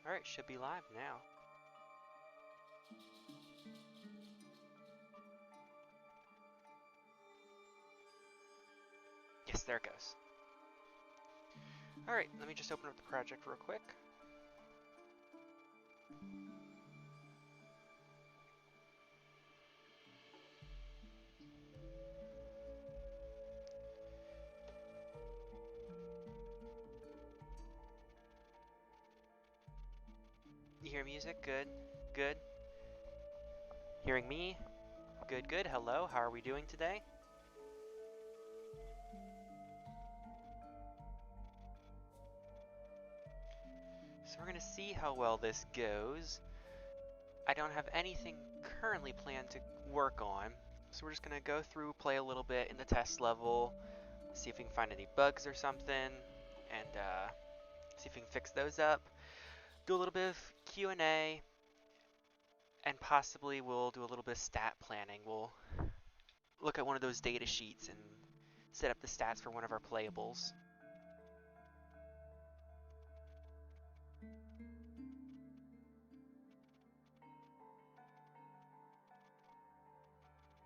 Alright, should be live now. Yes, there it goes. Alright, let me just open up the project real quick. You hear music? Good. Good. Hearing me? Good, good. Hello, how are we doing today? So we're going to see how well this goes. I don't have anything currently planned to work on, so we're just going to go through, play a little bit in the test level, see if we can find any bugs or something, and see if we can fix those up. Do a little bit of QnA, and possibly we'll do a little bit of stat planning. We'll look at one of those data sheets and set up the stats for one of our playables.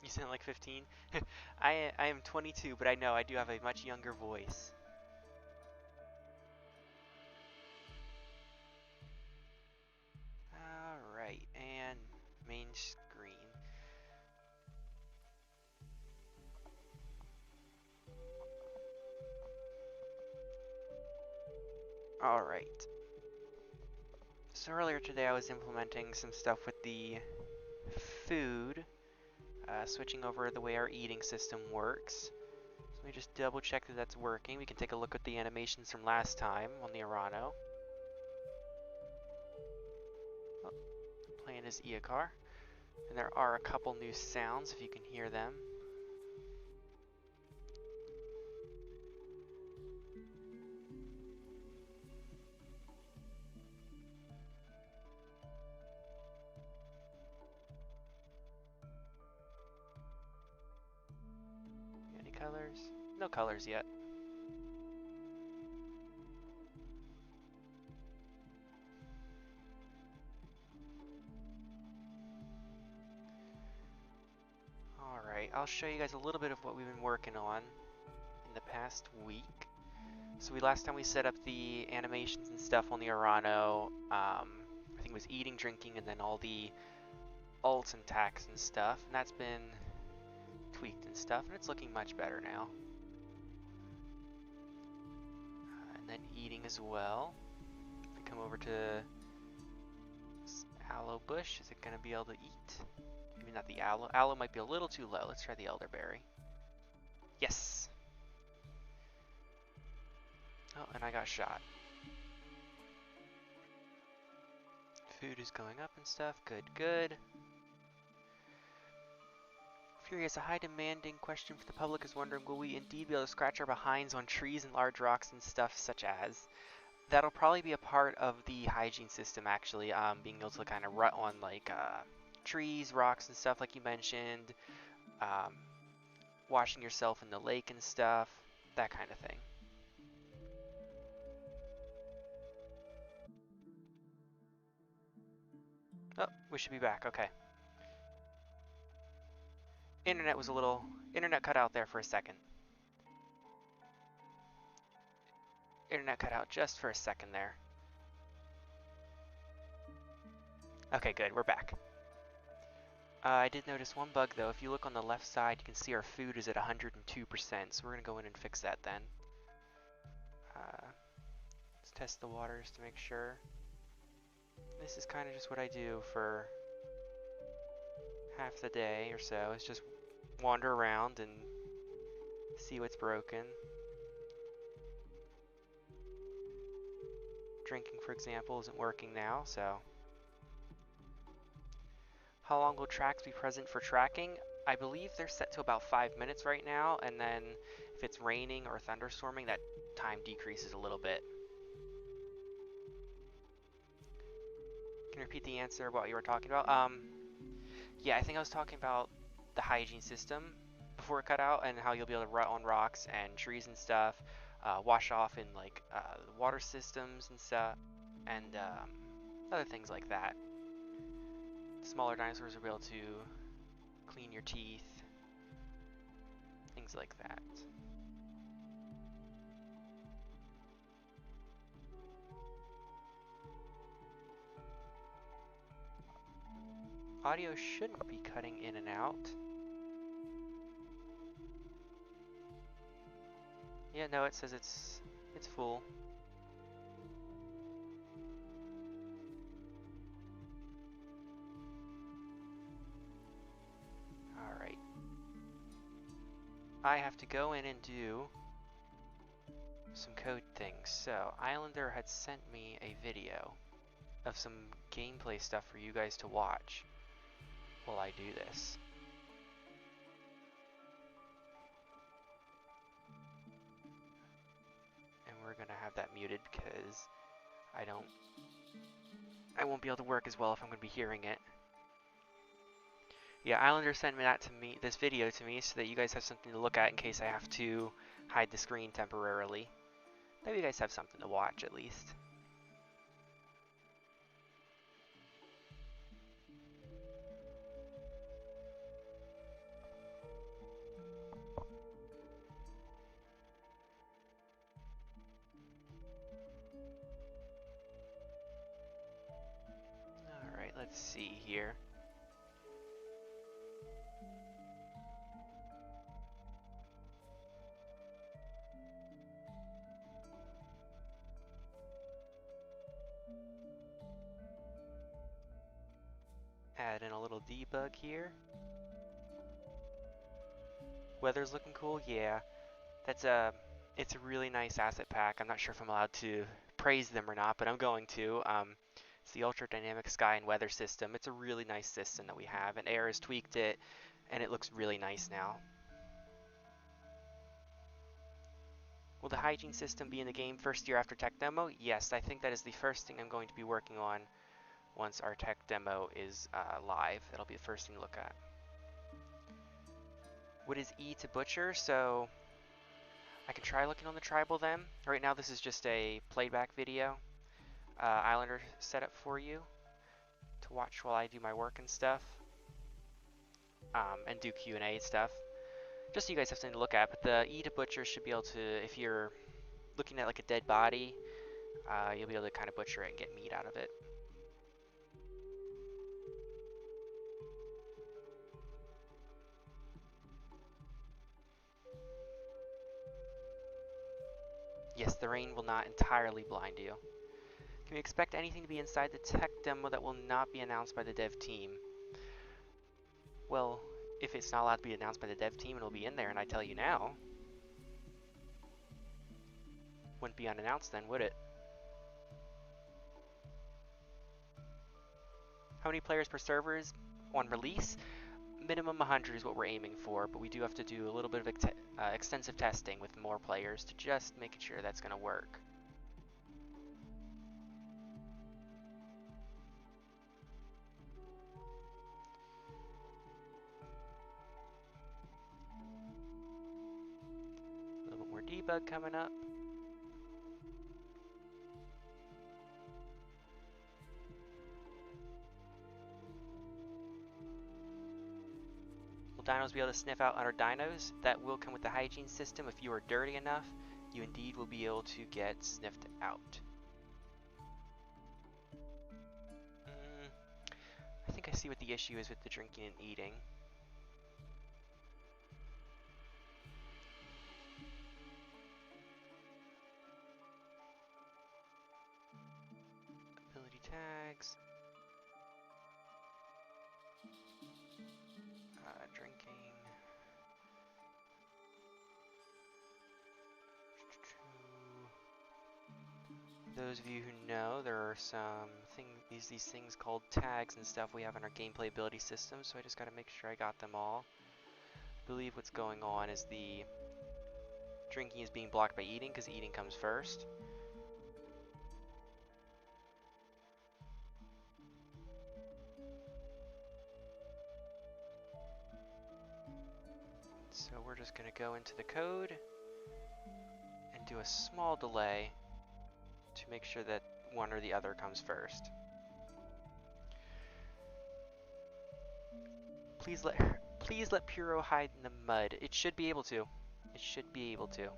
You sound like 15? I am 22, but I know I do have a much younger voice. Alright, and main screen. Alright. So earlier today I was implementing some stuff with the food, switching over the way our eating system works. So let me just double check that that's working. We can take a look at the animations from last time on the Arano. Oh, playing his Eocar. And there are a couple new sounds if you can hear them. Any colors? No colors yet. Alright, I'll show you guys a little bit of what we've been working on in the past week. So last time we set up the animations and stuff on the Arano, I think it was eating, drinking, and then all the alts and tax and stuff, and that's been tweaked and stuff, and it's looking much better now. And then eating as well. If we come over to this aloe bush, is it going to be able to eat? Maybe not the aloe. Aloe might be a little too low. Let's try the elderberry. Yes! Oh, and I got shot. Food is going up and stuff. Good, good. Furious, a high demanding question for the public is wondering, will we indeed be able to scratch our behinds on trees and large rocks and stuff such as? That'll probably be a part of the hygiene system actually, being able to kind of rut on like trees, rocks and stuff like you mentioned, washing yourself in the lake and stuff, that kind of thing. Oh, we should be back, okay. Internet cut out there for a second. Internet cut out just for a second there. Okay, good, we're back. I did notice one bug though. If you look on the left side, you can see our food is at 102%, so we're gonna go in and fix that then. Let's test the waters to make sure. This is kind of just what I do for half the day or so, is just wander around and see what's broken. Drinking, for example, isn't working now, so. How long will tracks be present for tracking? I believe they're set to about 5 minutes right now, and then if it's raining or thunderstorming, that time decreases a little bit. Can you repeat the answer about what you were talking about? Yeah, I think I was talking about the hygiene system before it cut out, and how you'll be able to rut on rocks and trees and stuff, wash off in like water systems and stuff, and other things like that. Smaller dinosaurs will be able to clean your teeth, things like that. Audio shouldn't be cutting in and out. Yeah, no, it says it's full. Alright. I have to go in and do some code things. So, Islander had sent me a video of some gameplay stuff for you guys to watch while I do this. And we're gonna have that muted because I won't be able to work as well if I'm gonna be hearing it. Yeah, Islander sent this video to me so that you guys have something to look at in case I have to hide the screen temporarily. Maybe you guys have something to watch at least. Alright, let's see here. Add in a little debug here. Weather's looking cool, yeah. It's a really nice asset pack. I'm not sure if I'm allowed to praise them or not, but I'm going to. It's the Ultra Dynamic Sky and Weather system. It's a really nice system that we have, and Air has tweaked it, and it looks really nice now. Will the hygiene system be in the game first year after tech demo? Yes, I think that is the first thing I'm going to be working on once our tech demo is live. That'll be the first thing to look at. What is E to butcher? So I can try looking on the tribal then. Right now this is just a playback video. Islander setup for you to watch while I do my work and stuff. And do Q&A stuff. Just so you guys have something to look at. But the E to butcher should be able to, if you're looking at like a dead body, you'll be able to kind of butcher it and get meat out of it. Yes, the rain will not entirely blind you. Can we expect anything to be inside the tech demo that will not be announced by the dev team? Well, if it's not allowed to be announced by the dev team, it'll be in there, and I tell you now. Wouldn't be unannounced then, would it? How many players per server is on release? Minimum 100 is what we're aiming for, but we do have to do a little bit of extensive testing with more players to just make sure that's going to work. A little bit more debug coming up. Will dinos be able to sniff out other dinos? That will come with the hygiene system. If you are dirty enough, you indeed will be able to get sniffed out. I think I see what the issue is with the drinking and eating. Ability tags. Drinking. Those of you who know, there are some these things called tags and stuff we have in our gameplay ability system, so I just gotta make sure I got them all. I believe what's going on is the drinking is being blocked by eating, because eating comes first. So we're just gonna go into the code and do a small delay to make sure that one or the other comes first. Please let Puro hide in the mud. It should be able to. It should be able to.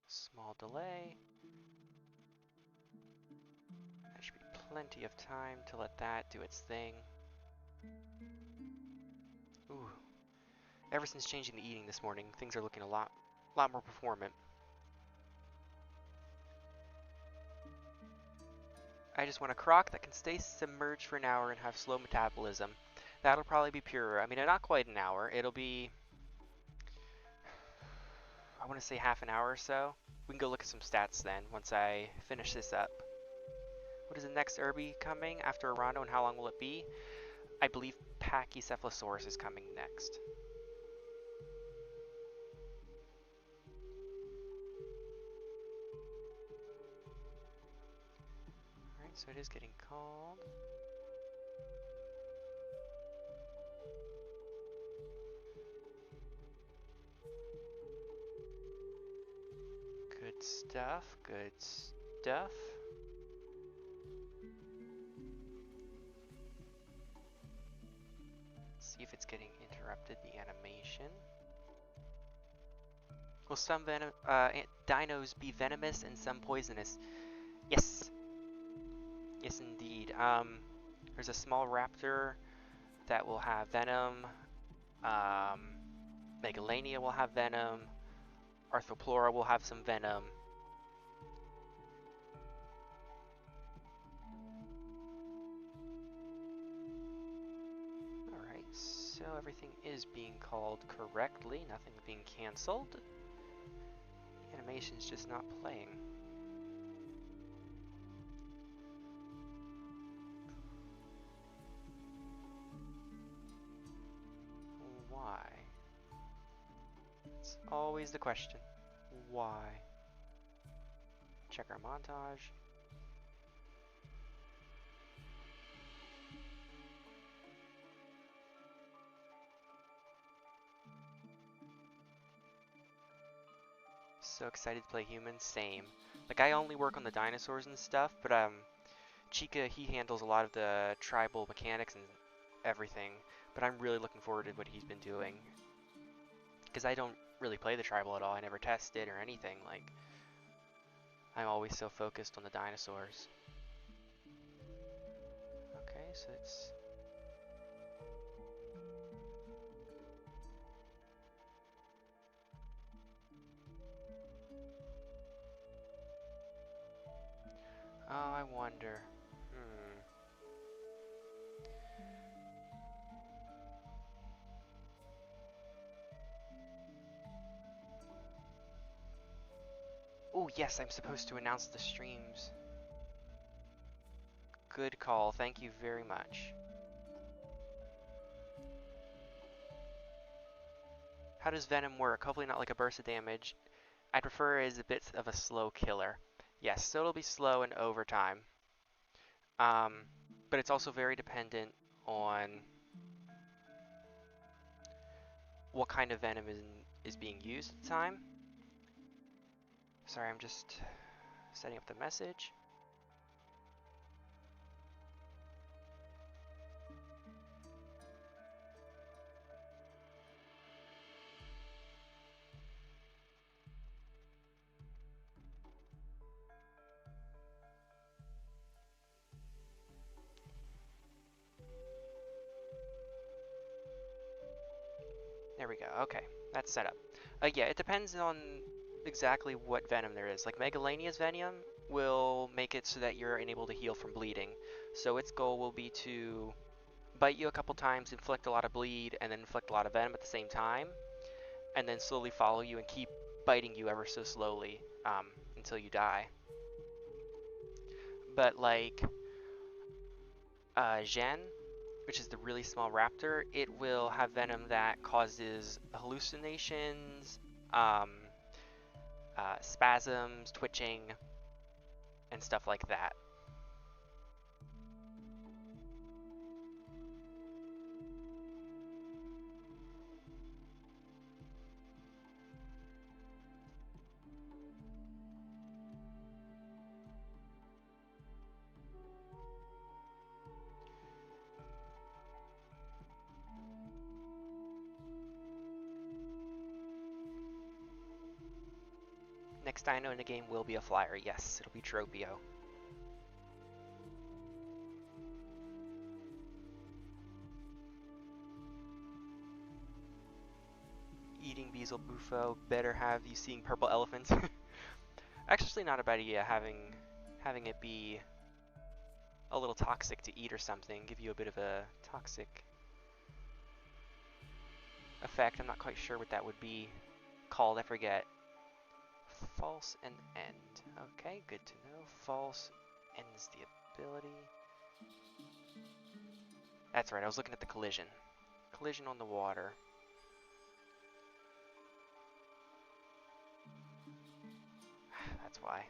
Small delay. There should be plenty of time to let that do its thing. Ooh. Ever since changing the eating this morning, things are looking a lot more performant. I just want a croc that can stay submerged for an hour and have slow metabolism. That'll probably be Puro. I mean, not quite an hour. It'll be, I want to say half an hour or so. We can go look at some stats then, once I finish this up. What is the next Irby coming after Arando, and how long will it be? I believe Pachycephalosaurus is coming next. Alright, so it is getting called. Good stuff, good stuff. Let's see if it's getting interrupted, the animation. Will some dinos be venomous and some poisonous? Yes. Yes, indeed. There's a small raptor that will have venom. Megalania will have venom. Arthroplura will have some venom. Alright, so everything is being called correctly. Nothing being cancelled. The animation's just not playing. Why? It's always the question. Why? Check our montage. So excited to play humans, same. Like, I only work on the dinosaurs and stuff, but Chica, he handles a lot of the tribal mechanics and everything, but I'm really looking forward to what he's been doing. Because I don't really play the tribal at all, I never test it or anything, like, I'm always so focused on the dinosaurs. Okay, so it's... Oh, I wonder. Oh, yes, I'm supposed to announce the streams. Good call, thank you very much. How does Venom work? Hopefully not like a burst of damage. I'd prefer it as a bit of a slow killer. Yes, so it'll be slow and over time. But it's also very dependent on what kind of venom is being used at the time. Sorry, I'm just setting up the message. There we go. Okay, that's set up. Yeah, it depends on exactly what venom there is. Like Megalania's venom will make it so that you're unable to heal from bleeding. So its goal will be to bite you a couple times, inflict a lot of bleed, and then inflict a lot of venom at the same time, and then slowly follow you and keep biting you ever so slowly until you die. But like Zhen, which is the really small raptor, it will have venom that causes hallucinations, spasms, twitching, and stuff like that. next dino in the game will be a flyer. Yes, it'll be Tropio. Eating Beezle Bufo. Better have you seeing purple elephants. Actually, not a bad idea having it be a little toxic to eat or something. Give you a bit of a toxic effect. I'm not quite sure what that would be called. I forget. False and end. Okay, good to know. False ends the ability. That's right, I was looking at the collision. Collision on the water. That's why.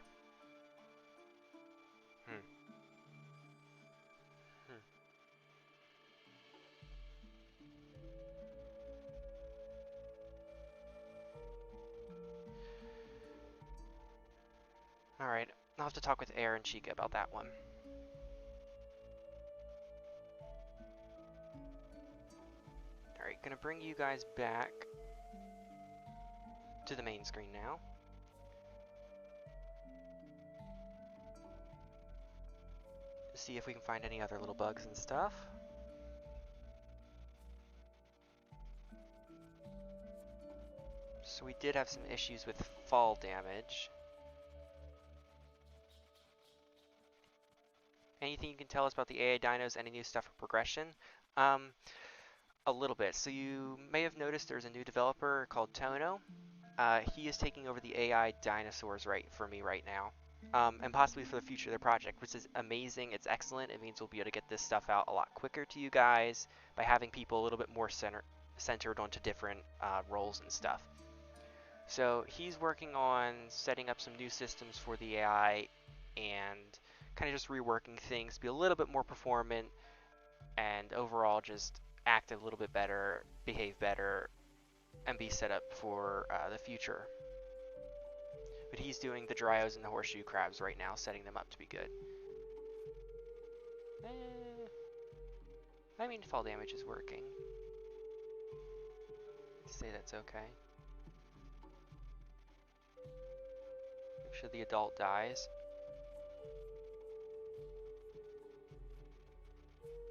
Alright, I'll have to talk with Air and Chica about that one. Alright, gonna bring you guys back to the main screen now. See if we can find any other little bugs and stuff. So we did have some issues with fall damage. Anything you can tell us about the AI dinos, any new stuff for progression? A little bit. So you may have noticed there's a new developer called Tono. He is taking over the AI dinosaurs for me right now. And possibly for the future of their project, which is amazing. It's excellent. It means we'll be able to get this stuff out a lot quicker to you guys by having people a little bit more centered onto different roles and stuff. So he's working on setting up some new systems for the AI and kind of just reworking things, be a little bit more performant, and overall just act a little bit better, behave better, and be set up for the future. But he's doing the Dryos and the Horseshoe Crabs right now, setting them up to be good. I mean, fall damage is working. Say that's okay. Make sure the adult dies.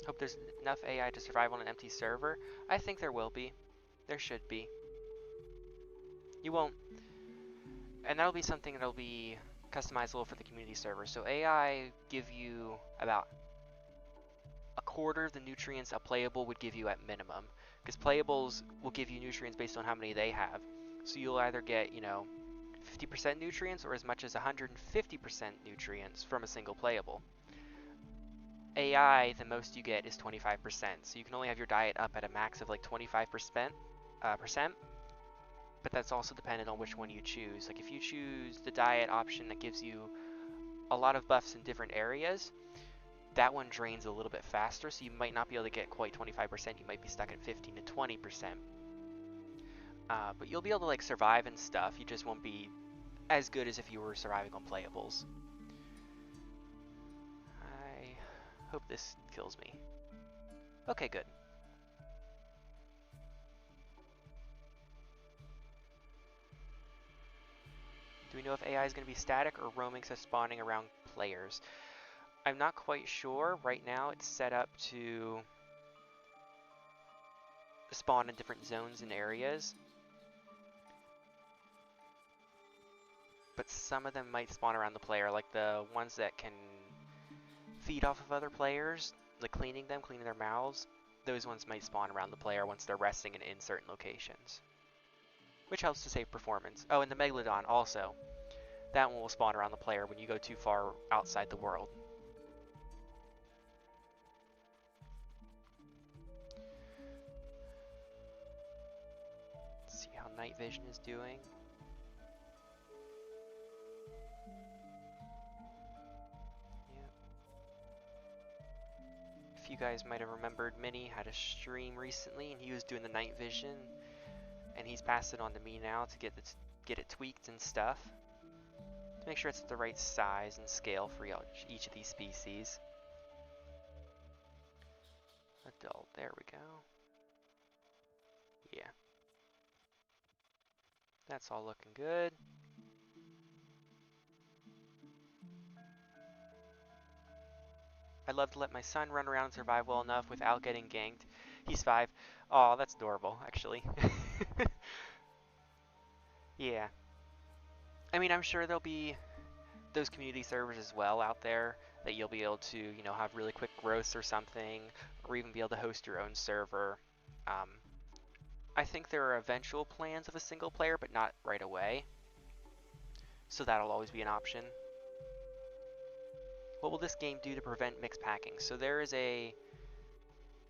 Hope there's enough AI to survive on an empty server. I think there will be. There should be. You won't. And that'll be something that'll be customizable for the community server. So AI give you about a quarter of the nutrients a playable would give you at minimum. Because playables will give you nutrients based on how many they have. So you'll either get, 50% nutrients or as much as 150% nutrients from a single playable. AI, the most you get is 25%. So you can only have your diet up at a max of like 25%. But that's also dependent on which one you choose. Like if you choose the diet option that gives you a lot of buffs in different areas, that one drains a little bit faster, so you might not be able to get quite 25%. You might be stuck at 15 to 20%. But you'll be able to like survive and stuff. You just won't be as good as if you were surviving on playables. I hope this kills me. Okay, good. Do we know if AI is going to be static or roaming, so spawning around players? I'm not quite sure. Right now it's set up to spawn in different zones and areas. But some of them might spawn around the player, like the ones that can feed off of other players, like cleaning their mouths. Those ones might spawn around the player once they're resting and in certain locations, which helps to save performance. Oh, and the Megalodon also. That one will spawn around the player when you go too far outside the world. Let's see how night vision is doing. If you guys might have remembered, Minnie had a stream recently and he was doing the night vision, and he's passed it on to me now to get it tweaked and stuff to make sure it's the right size and scale for each of these species. Adult, there we go. Yeah. That's all looking good. I'd love to let my son run around and survive well enough without getting ganked. He's 5. Oh, that's adorable, actually. Yeah. I mean, I'm sure there'll be those community servers as well out there that you'll be able to, you know, have really quick growths or something, or even be able to host your own server. Um, I think there are eventual plans of a single player, but not right away. So that'll always be an option. What will this game do to prevent mixed packing? So there is a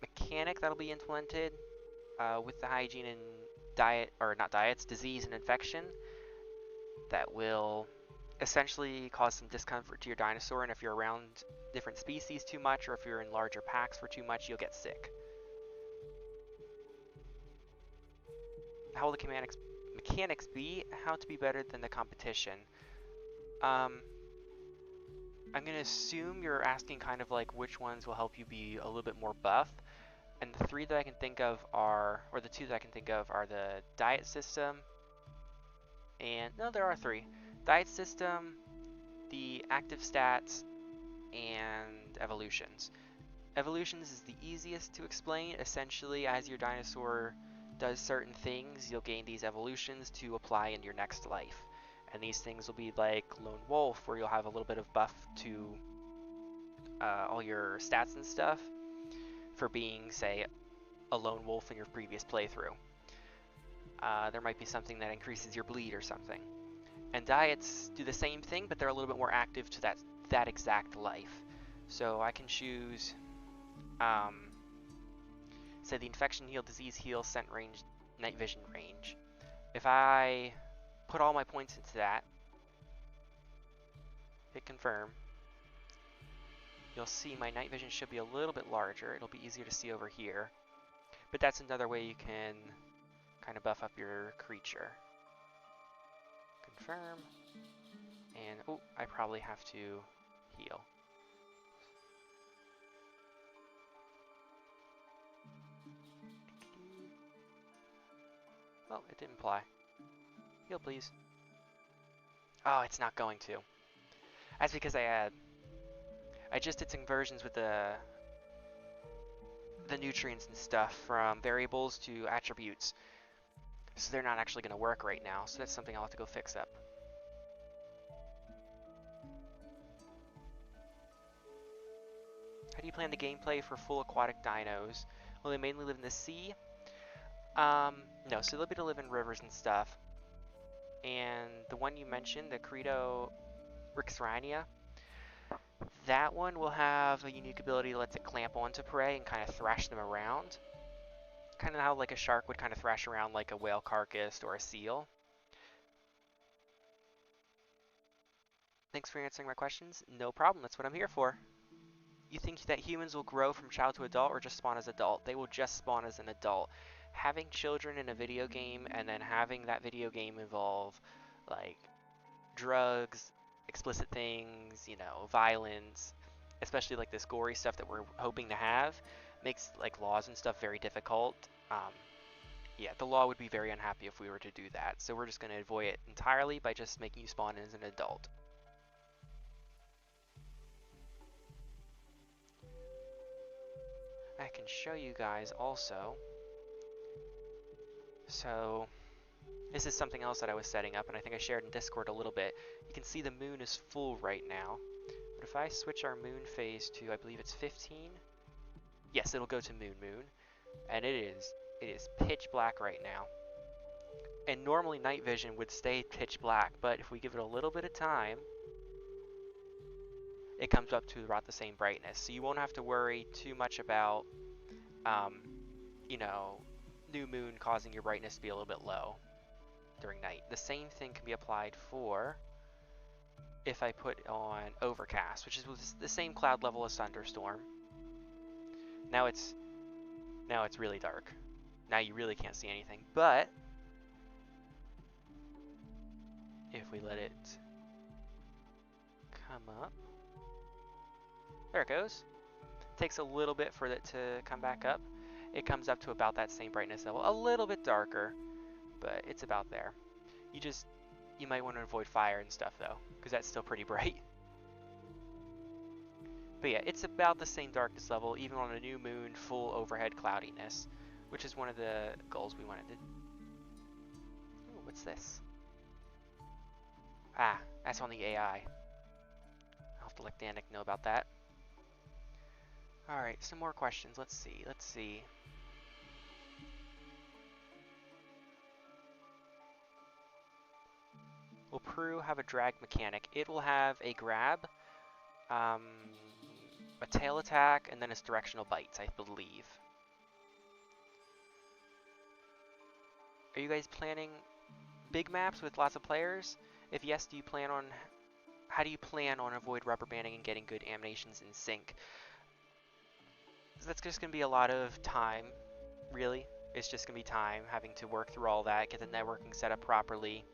mechanic that'll be implemented with the hygiene and diet, or not diets, disease and infection that will essentially cause some discomfort to your dinosaur, and if you're around different species too much, or if you're in larger packs for too much, you'll get sick. How will the mechanics be? How to be better than the competition? I'm going to assume you're asking kind of like which ones will help you be a little bit more buff. And the 3 that I can think of are, or the 2 that I can think of are the diet system, and no, there are 3. Diet system, the active stats, and evolutions. Evolutions is the easiest to explain. Essentially, as your dinosaur does certain things, you'll gain these evolutions to apply in your next life. And these things will be like Lone Wolf, where you'll have a little bit of buff to all your stats and stuff for being, say, a Lone Wolf in your previous playthrough. There might be something that increases your bleed or something. And diets do the same thing, but they're a little bit more active to that exact life. So I can choose, say, the infection heal, disease heal, scent range, night vision range. If I put all my points into that, hit confirm, you'll see my night vision should be a little bit larger. It'll be easier to see over here. But that's another way you can kind of buff up your creature. Confirm. And, oh, I probably have to heal. Oh, it didn't apply. Heal, please. Oh, it's not going to. That's because I just did some conversions with the nutrients and stuff from variables to attributes. So they're not actually going to work right now. So that's something I'll have to go fix up. How do you plan the gameplay for full aquatic dinos? Will they mainly live in the sea? No, so they'll be to live in rivers and stuff. And the one you mentioned, the Credo Rixrania, that one will have a unique ability that lets it clamp onto prey and kind of thrash them around. Kind of how like a shark would kind of thrash around like a whale carcass or a seal. Thanks for answering my questions. No problem, that's what I'm here for. You think that humans will grow from child to adult or just spawn as adult? They will just spawn as an adult. Having children in a video game and then having that video game involve like drugs, explicit things, you know, violence, especially like this gory stuff that we're hoping to have, makes like laws and stuff very difficult. Yeah, the law would be very unhappy if we were to do that. So we're just going to avoid it entirely by just making you spawn as an adult. I can show you guys also. So this is something else that I was setting up, and I think I shared in Discord a little bit. You can see the moon is full right now. But if I switch our moon phase to, I believe it's 15? Yes, it'll go to moon. And it is pitch black right now. And normally night vision would stay pitch black, but if we give it a little bit of time, it comes up to about the same brightness. So you won't have to worry too much about, you know, new moon causing your brightness to be a little bit low during night. The same thing can be applied for if I put on overcast, which is the same cloud level as thunderstorm. Now it's really dark. Now you really can't see anything, but if we let it come up, there it goes. Takes a little bit for it to come back up. It comes up to about that same brightness level, a little bit darker, but it's about there. You might want to avoid fire and stuff though, because that's still pretty bright. But yeah, it's about the same darkness level, even on a new moon, full overhead cloudiness, which is one of the goals we wanted to... Ooh, what's this? Ah, that's on the AI. I'll have to let Danik know about that. Alright, some more questions. Let's see. Will Prue have a drag mechanic? It will have a grab, a tail attack, and then its directional bites, I believe. Are you guys planning big maps with lots of players? If yes, how do you plan on avoid rubber banding and getting good animations in sync? So that's just going to be a lot of time, really. It's just going to be time having to work through all that, get the networking set up properly.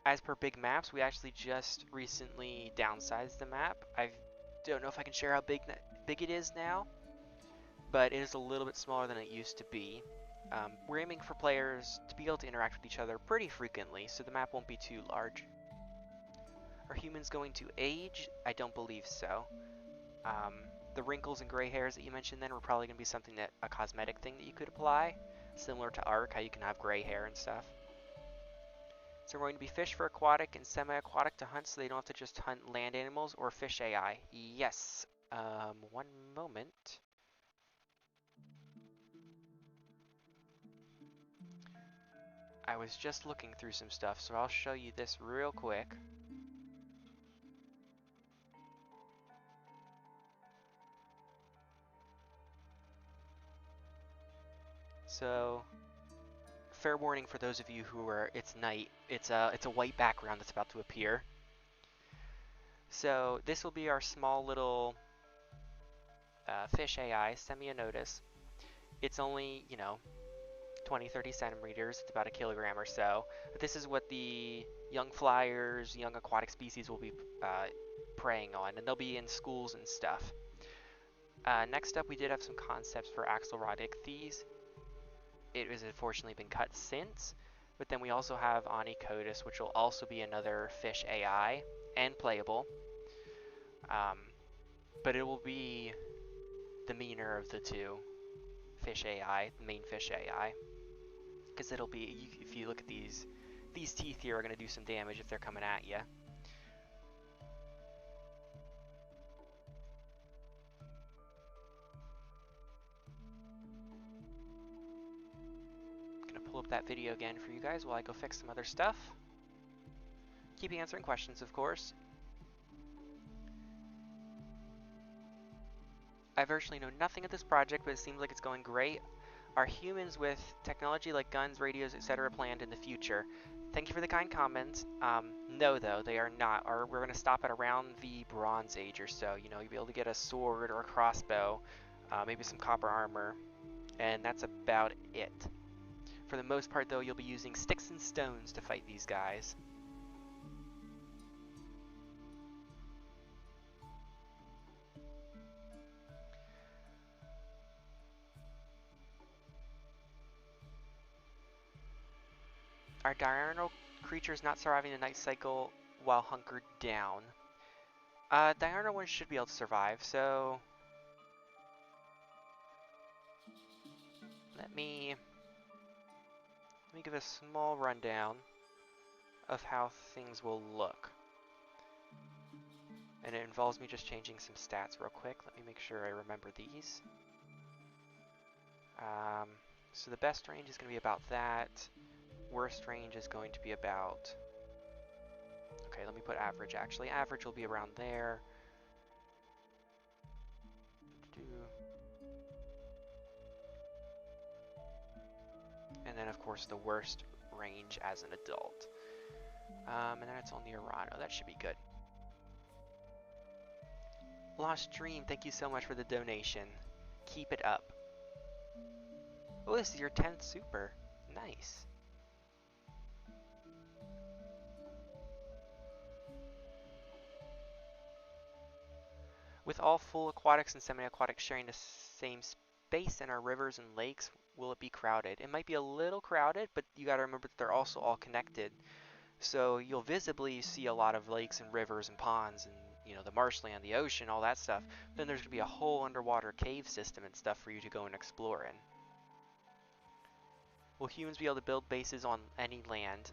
As per big maps, we actually just recently downsized the map. I don't know if I can share how big it is now, but it is a little bit smaller than it used to be. We're aiming for players to be able to interact with each other pretty frequently, so the map won't be too large. Are humans going to age? I don't believe so. The wrinkles and gray hairs that you mentioned then were probably going to be something a cosmetic thing that you could apply, similar to Ark, how you can have gray hair and stuff. So we're going to be fish for aquatic and semi-aquatic to hunt, so they don't have to just hunt land animals, or fish AI. Yes. One moment. I was just looking through some stuff, so I'll show you this real quick. So, fair warning for those of you who are, it's night. It's a white background that's about to appear. So this will be our small little fish AI, send me a notice. It's only, 20, 30 centimeters, it's about a kilogram or so. But this is what the young flyers, young aquatic species will be preying on, and they'll be in schools and stuff. Next up, we did have some concepts for axelrod ichthyes. It has unfortunately been cut since, but then we also have Onychodus, which will also be another fish AI and playable. But it will be the meaner of the two fish AI, the main fish AI. Because it'll be, if you look at these teeth here are going to do some damage if they're coming at you. I'm going to pull up that video again for you guys while I go fix some other stuff. Keep answering questions, of course. I virtually know nothing of this project, but it seems like it's going great. Are humans with technology like guns, radios, etc. planned in the future? Thank you for the kind comments. No, though, they are not. We're going to stop at around the Bronze Age or so. You'll be able to get a sword or a crossbow, maybe some copper armor, and that's about it. For the most part, though, you'll be using sticks and stones to fight these guys. Are diurnal creatures not surviving the night cycle while hunkered down? Diurnal ones should be able to survive, so let me give a small rundown of how things will look. And it involves me just changing some stats real quick. Let me make sure I remember these. So the best range is going to be about that. Worst range is going to be about... Okay, let me put average actually. Average will be around there. And then of course the worst range as an adult. And then it's on the Urano. That should be good. Lost Dream, thank you so much for the donation. Keep it up. Oh, this is your 10th super. Nice. With all full aquatics and semi-aquatics sharing the same space in our rivers and lakes, will it be crowded? It might be a little crowded, but you gotta remember that they're also all connected. So you'll visibly see a lot of lakes and rivers and ponds and you know, the marshland, the ocean, all that stuff. Then there's going to be a whole underwater cave system and stuff for you to go and explore in. Will humans be able to build bases on any land?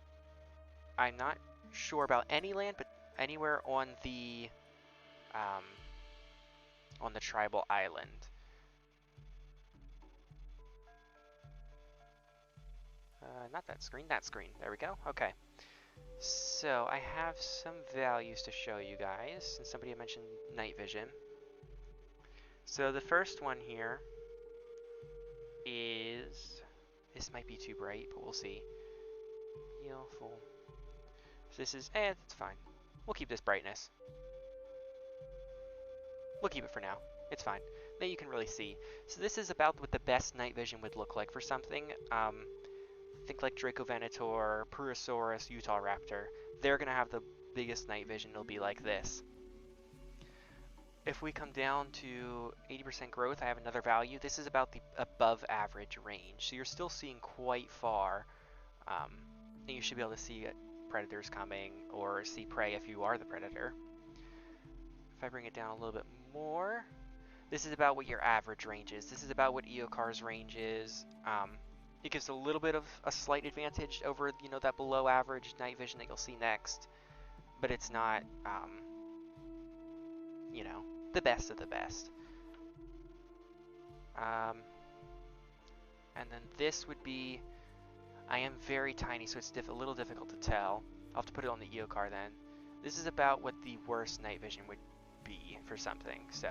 I'm not sure about any land, but anywhere on the tribal island. Not that screen, that screen. There we go. Okay. So I have some values to show you guys, and somebody had mentioned night vision. So the first one here is, this might be too bright, but we'll see. Full. So this is, that's fine. We'll keep this brightness. We'll keep it for now. It's fine. Then you can really see. So this is about what the best night vision would look like for something. Think like Dracovenator, Purosaurus, Utah Raptor. They're going to have the biggest night vision. It'll be like this. If we come down to 80% growth, I have another value. This is about the above average range. So you're still seeing quite far. And you should be able to see predators coming or see prey if you are the predator. If I bring it down a little bit more, this is about what your average range is. This is about what Eocar's range is. It gives a little bit of a slight advantage over, you know, that below average night vision that you'll see next, but it's not, you know, the best of the best. And then this would be, I am very tiny, so it's a little difficult to tell. I'll have to put it on the Eocar then. This is about what the worst night vision would be for something, so.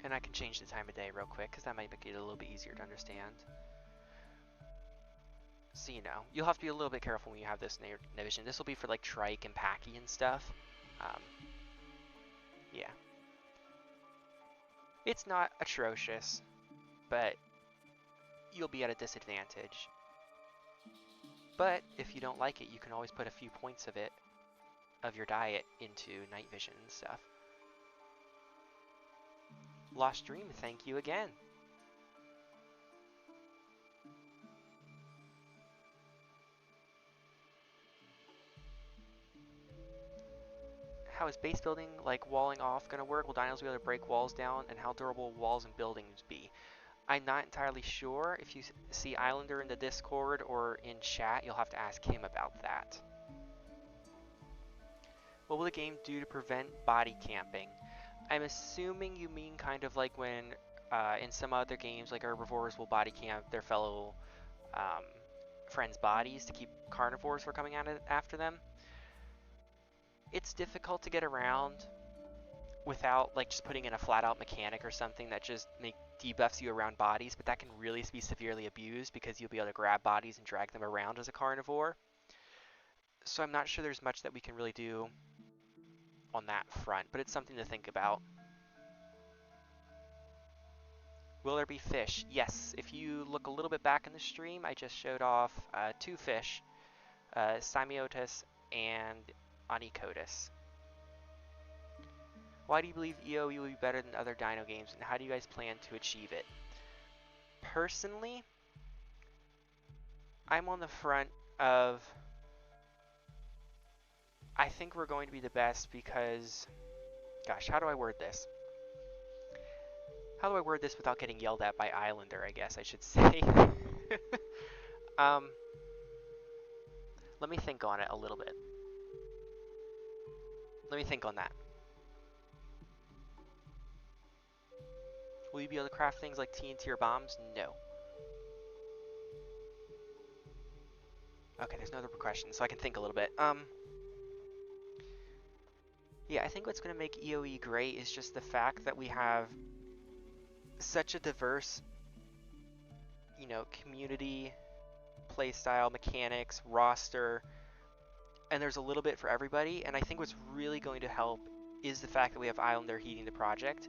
And I can change the time of day real quick, because that might make it a little bit easier to understand. So, you know, you'll have to be a little bit careful when you have this night vision. This will be for, like, trike and packy and stuff. Yeah. It's not atrocious, but you'll be at a disadvantage. But if you don't like it, you can always put a few points of it, of your diet, into night vision and stuff. Lost Dream, thank you again. How is base building, like walling off, going to work? Will dinos be able to break walls down? And how durable will walls and buildings be? I'm not entirely sure. If you see Islander in the Discord or in chat, you'll have to ask him about that. What will the game do to prevent body camping? I'm assuming you mean kind of like when in some other games, like herbivores will body camp their fellow friends' bodies to keep carnivores from coming at it after them. It's difficult to get around without like just putting in a flat-out mechanic or something that just debuffs you around bodies, but that can really be severely abused because you'll be able to grab bodies and drag them around as a carnivore. So I'm not sure there's much that we can really do on that front, but it's something to think about. Will there be fish? Yes. If you look a little bit back in the stream, I just showed off 2 fish, Semiotis and Onychotis. Why do you believe EOE will be better than other dino games, and how do you guys plan to achieve it? Personally, I'm on the front of, I think we're going to be the best because, gosh, how do I word this? How do I word this without getting yelled at by Islander, I guess I should say. Let me think on it a little bit. Let me think on that. Will you be able to craft things like TNT or bombs? No. Okay, there's no other questions, so I can think a little bit. Yeah, I think what's going to make EOE great is just the fact that we have such a diverse, you know, community, playstyle, mechanics, roster, and there's a little bit for everybody. And I think what's really going to help is the fact that we have Islander heating the project,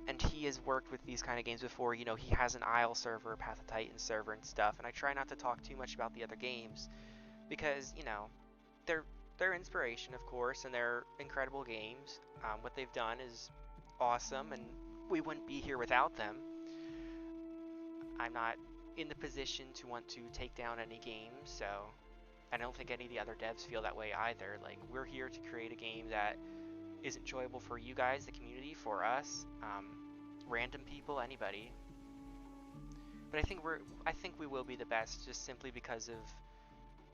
and he has worked with these kind of games before. You know, he has an Isle server, Path of Titan server and stuff, and I try not to talk too much about the other games because, you know, they're inspiration, of course, and they're incredible games. What they've done is awesome, and we wouldn't be here without them. I'm not in the position to want to take down any games, so I don't think any of the other devs feel that way either. Like, we're here to create a game that is enjoyable for you guys, the community, for us, random people, anybody. But I think we will be the best just simply because of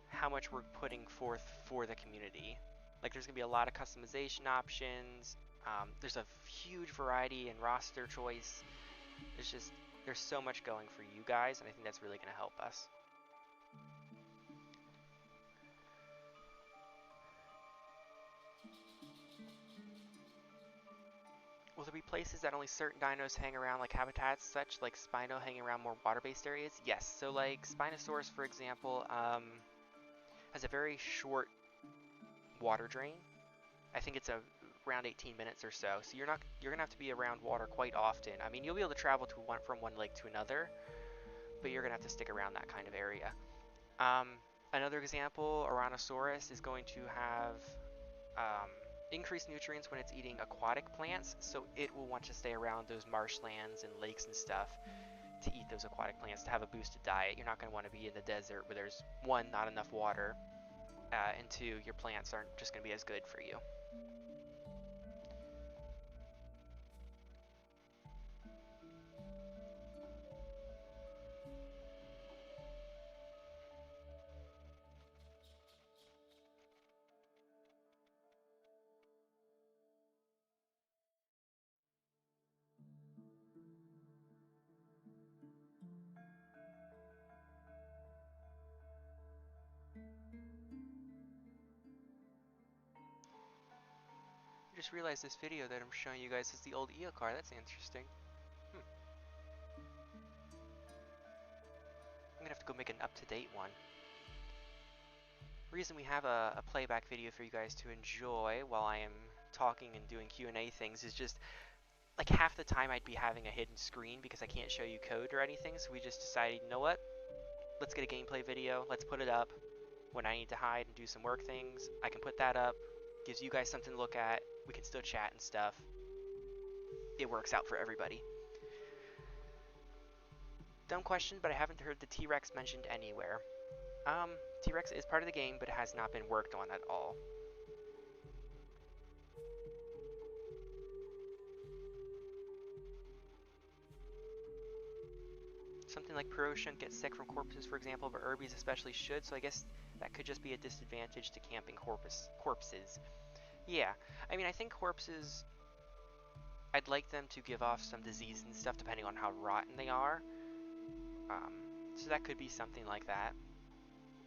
how much we're putting forth for the community. Like, there's gonna be a lot of customization options. There's a huge variety in roster choice. There's so much going for you guys, and I think that's really gonna help us. Will there be places that only certain dinos hang around, like habitats such, like Spino hanging around more water-based areas? Yes, so like Spinosaurus, for example, has a very short water drain. I think it's around 18 minutes or so. So you're gonna have to be around water quite often. I mean, you'll be able to travel from one lake to another, but you're gonna have to stick around that kind of area. Another example, Ouranosaurus is going to have increased nutrients when it's eating aquatic plants, so it will want to stay around those marshlands and lakes and stuff to eat those aquatic plants to have a boosted diet. You're not going to want to be in the desert where there's, one, not enough water, and two, your plants aren't just going to be as good for you. I just realized this video that I'm showing you guys is the old Eocar. That's interesting. I'm gonna have to go make an up-to-date one. The reason we have a playback video for you guys to enjoy while I am talking and doing Q&A things is just, like, half the time I'd be having a hidden screen because I can't show you code or anything, so we just decided, you know what? Let's get a gameplay video, let's put it up. When I need to hide and do some work things, I can put that up. Gives you guys something to look at. We can still chat and stuff. It works out for everybody. Dumb question, but I haven't heard the T-Rex mentioned anywhere. T-Rex is part of the game, but it has not been worked on at all. Something like Pro shouldn't get sick from corpses, for example, but Urbies especially should, so I guess that could just be a disadvantage to camping corpses. Yeah, I mean, I think corpses, I'd like them to give off some disease and stuff depending on how rotten they are. So that could be something like that.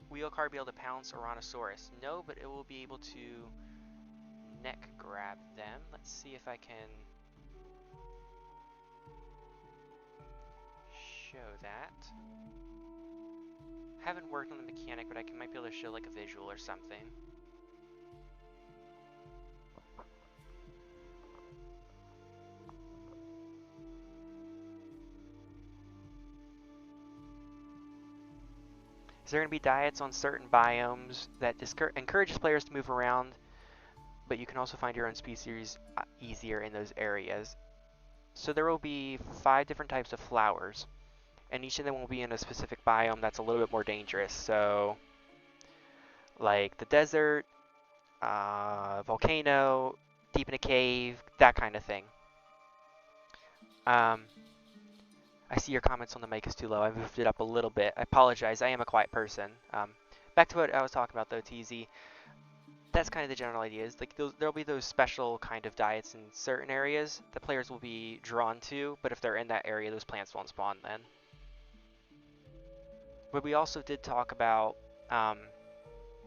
Will Eocar be able to pounce Ouranosaurus? No, but it will be able to neck grab them. Let's see if I can show that. Haven't worked on the mechanic, but I might be able to show like a visual or something. Is there going to be diets on certain biomes that encourages players to move around, but you can also find your own species easier in those areas? So there will be 5 different types of flowers, and each of them will be in a specific biome that's a little bit more dangerous. So, like the desert, volcano, deep in a cave, that kind of thing. I see your comments on the mic is too low. I moved it up a little bit. I apologize. I am a quiet person. Back to what I was talking about, though, TZ. That's kind of the general idea. Is like there'll be those special kind of diets in certain areas that players will be drawn to, but if they're in that area, those plants won't spawn then. But we also did talk about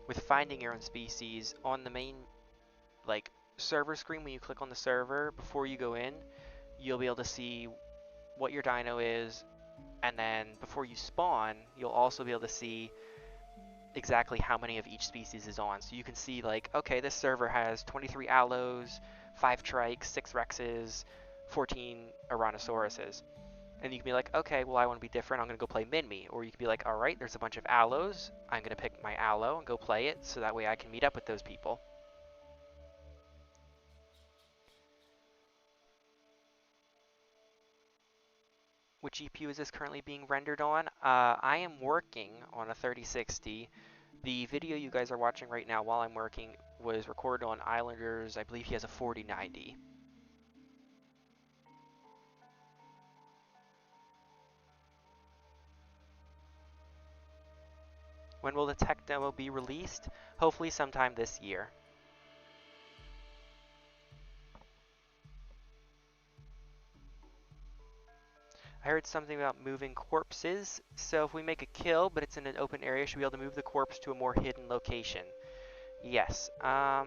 with finding your own species on the main like server screen. When you click on the server before you go in, you'll be able to see what your dino is, and then before you spawn, you'll also be able to see exactly how many of each species is on. So you can see like, okay, this server has 23 allos, 5 trikes, 6 rexes, 14 Ouranosauruses. And you can be like, okay, well, I want to be different. I'm going to go play Minmi. Or you can be like, all right, there's a bunch of allos. I'm going to pick my allo and go play it, so that way I can meet up with those people. Which GPU is this currently being rendered on? I am working on a 3060. The video you guys are watching right now while I'm working was recorded on Islanders. I believe he has a 4090. When will the tech demo be released? Hopefully sometime this year. I heard something about moving corpses, so if we make a kill, but it's in an open area, should we be able to move the corpse to a more hidden location? Yes. I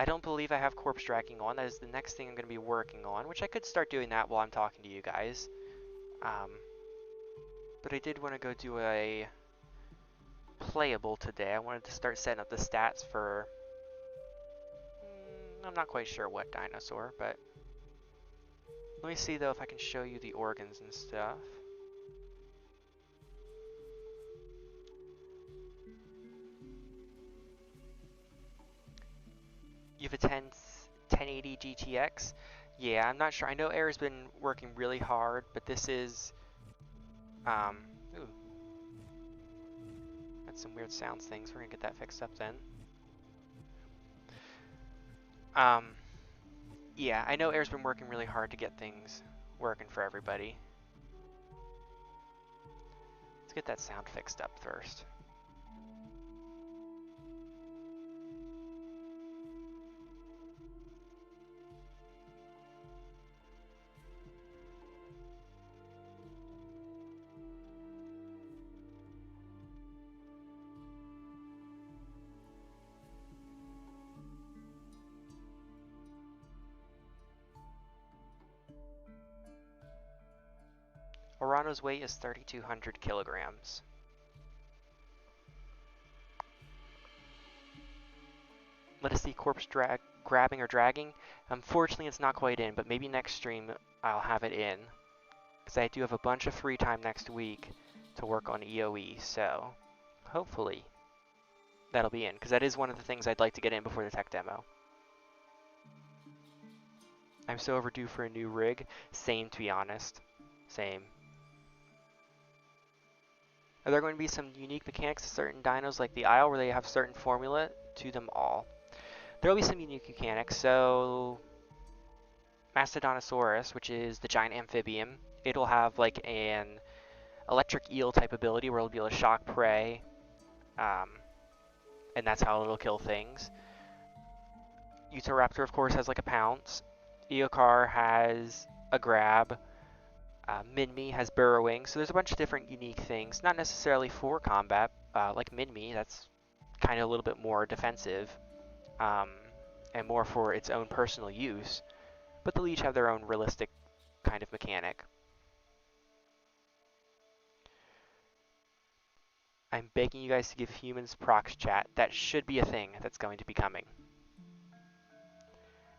don't believe I have corpse tracking on. That is the next thing I'm going to be working on, which I could start doing that while I'm talking to you guys. But I did want to go do a playable today. I wanted to start setting up the stats for... I'm not quite sure what dinosaur, but... Let me see, though, if I can show you the organs and stuff. You have a 1080 GTX? Yeah, I'm not sure. I know Air's been working really hard, but this is... ooh. That's some weird sounds things. We're gonna get that fixed up then. Yeah, I know Air's been working really hard to get things working for everybody. Let's get that sound fixed up first. Orano's weight is 3,200 kilograms. Let us see corpse grabbing or dragging. Unfortunately, it's not quite in, but maybe next stream I'll have it in. Because I do have a bunch of free time next week to work on EOE, so hopefully that'll be in. Because that is one of the things I'd like to get in before the tech demo. I'm so overdue for a new rig. Same, to be honest. Same. Are there going to be some unique mechanics to certain dinos like the Isle where they have certain formula to them all? There will be some unique mechanics. So Mastodontosaurus, which is the giant amphibian, it'll have like an electric eel type ability where it'll be able to shock prey, and that's how it'll kill things. Utahraptor, of course, has like a pounce. Eocar has a grab. Minmi has burrowing, so there's a bunch of different unique things, not necessarily for combat, like Minmi, that's kind of a little bit more defensive, and more for its own personal use, but they'll each have their own realistic kind of mechanic. I'm begging you guys to give humans prox chat. That should be a thing that's going to be coming.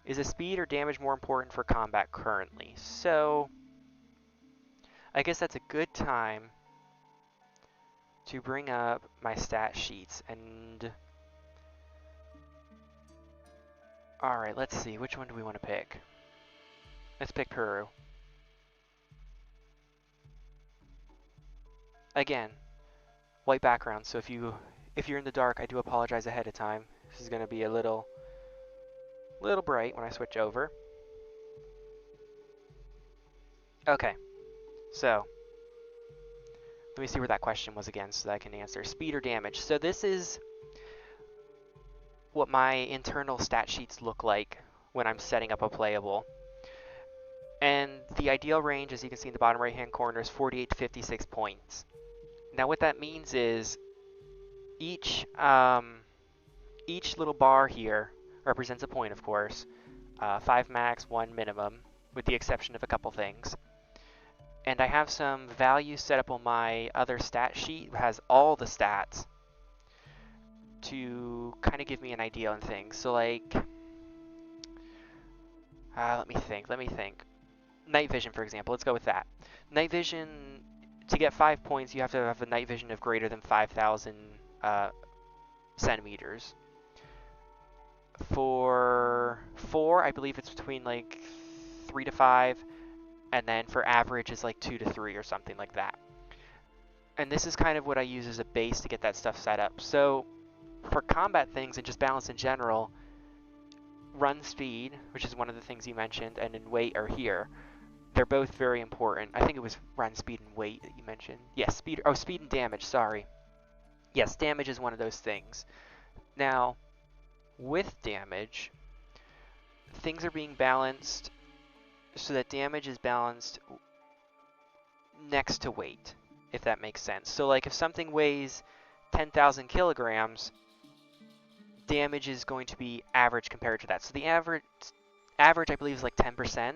Is the speed or damage more important for combat currently? So I guess that's a good time to bring up my stat sheets and... Alright, let's see. Which one do we want to pick? Let's pick Peru. Again, white background, so if you're in the dark, I do apologize ahead of time. This is going to be a little bright when I switch over. Okay, so let me see where that question was again so that I can answer. Speed or damage. So this is what my internal stat sheets look like when I'm setting up a playable. And the ideal range, as you can see in the bottom right-hand corner, is 48 to 56 points. Now what that means is each little bar here represents a point, of course. 5 max, 1 minimum, with the exception of a couple things. And I have some values set up on my other stat sheet that has all the stats to kind of give me an idea on things. So like, let me think. Night vision, for example, let's go with that. Night vision, to get 5 points, you have to have a night vision of greater than 5,000 centimeters. For 4, I believe it's between like 3 to 5, and then for average is like 2 to 3 or something like that. And this is kind of what I use as a base to get that stuff set up. So for combat things and just balance in general, run speed, which is one of the things you mentioned, and in weight are here. They're both very important. I think it was run speed and weight that you mentioned. Yes, speed. Oh, speed and damage. Sorry. Yes, damage is one of those things. Now, with damage, things are being balanced so that damage is balanced next to weight, if that makes sense. So, like, if something weighs 10,000 kilograms, damage is going to be average compared to that. So the average, I believe, is like 10%.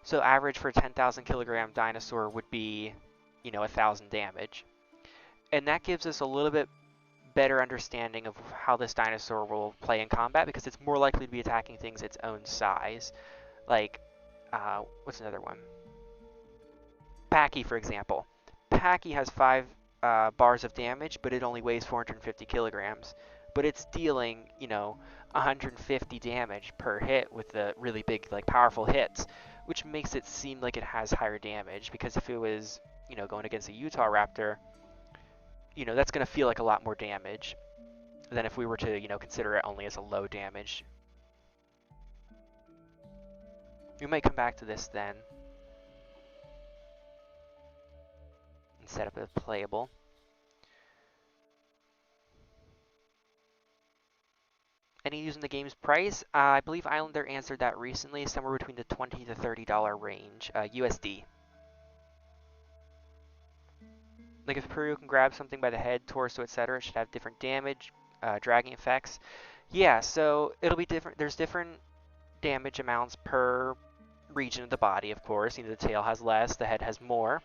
So average for a 10,000 kilogram dinosaur would be, 1,000 damage. And that gives us a little bit better understanding of how this dinosaur will play in combat, because it's more likely to be attacking things its own size. Like, what's another one? Paki, for example. Paki has 5 bars of damage, but it only weighs 450 kilograms. But it's dealing, 150 damage per hit with the really big, like, powerful hits, which makes it seem like it has higher damage, because if it was, going against a Utah Raptor, that's going to feel like a lot more damage than if we were to, consider it only as a low damage. We might come back to this then and set up a playable. Any using the game's price? I believe Islander answered that recently, somewhere between the $20 to $30 range, USD. Like if Peru can grab something by the head, torso, etc., it should have different damage, dragging effects. Yeah, so it'll be different. There's different damage amounts per region of the body, of course. The tail has less, the head has more.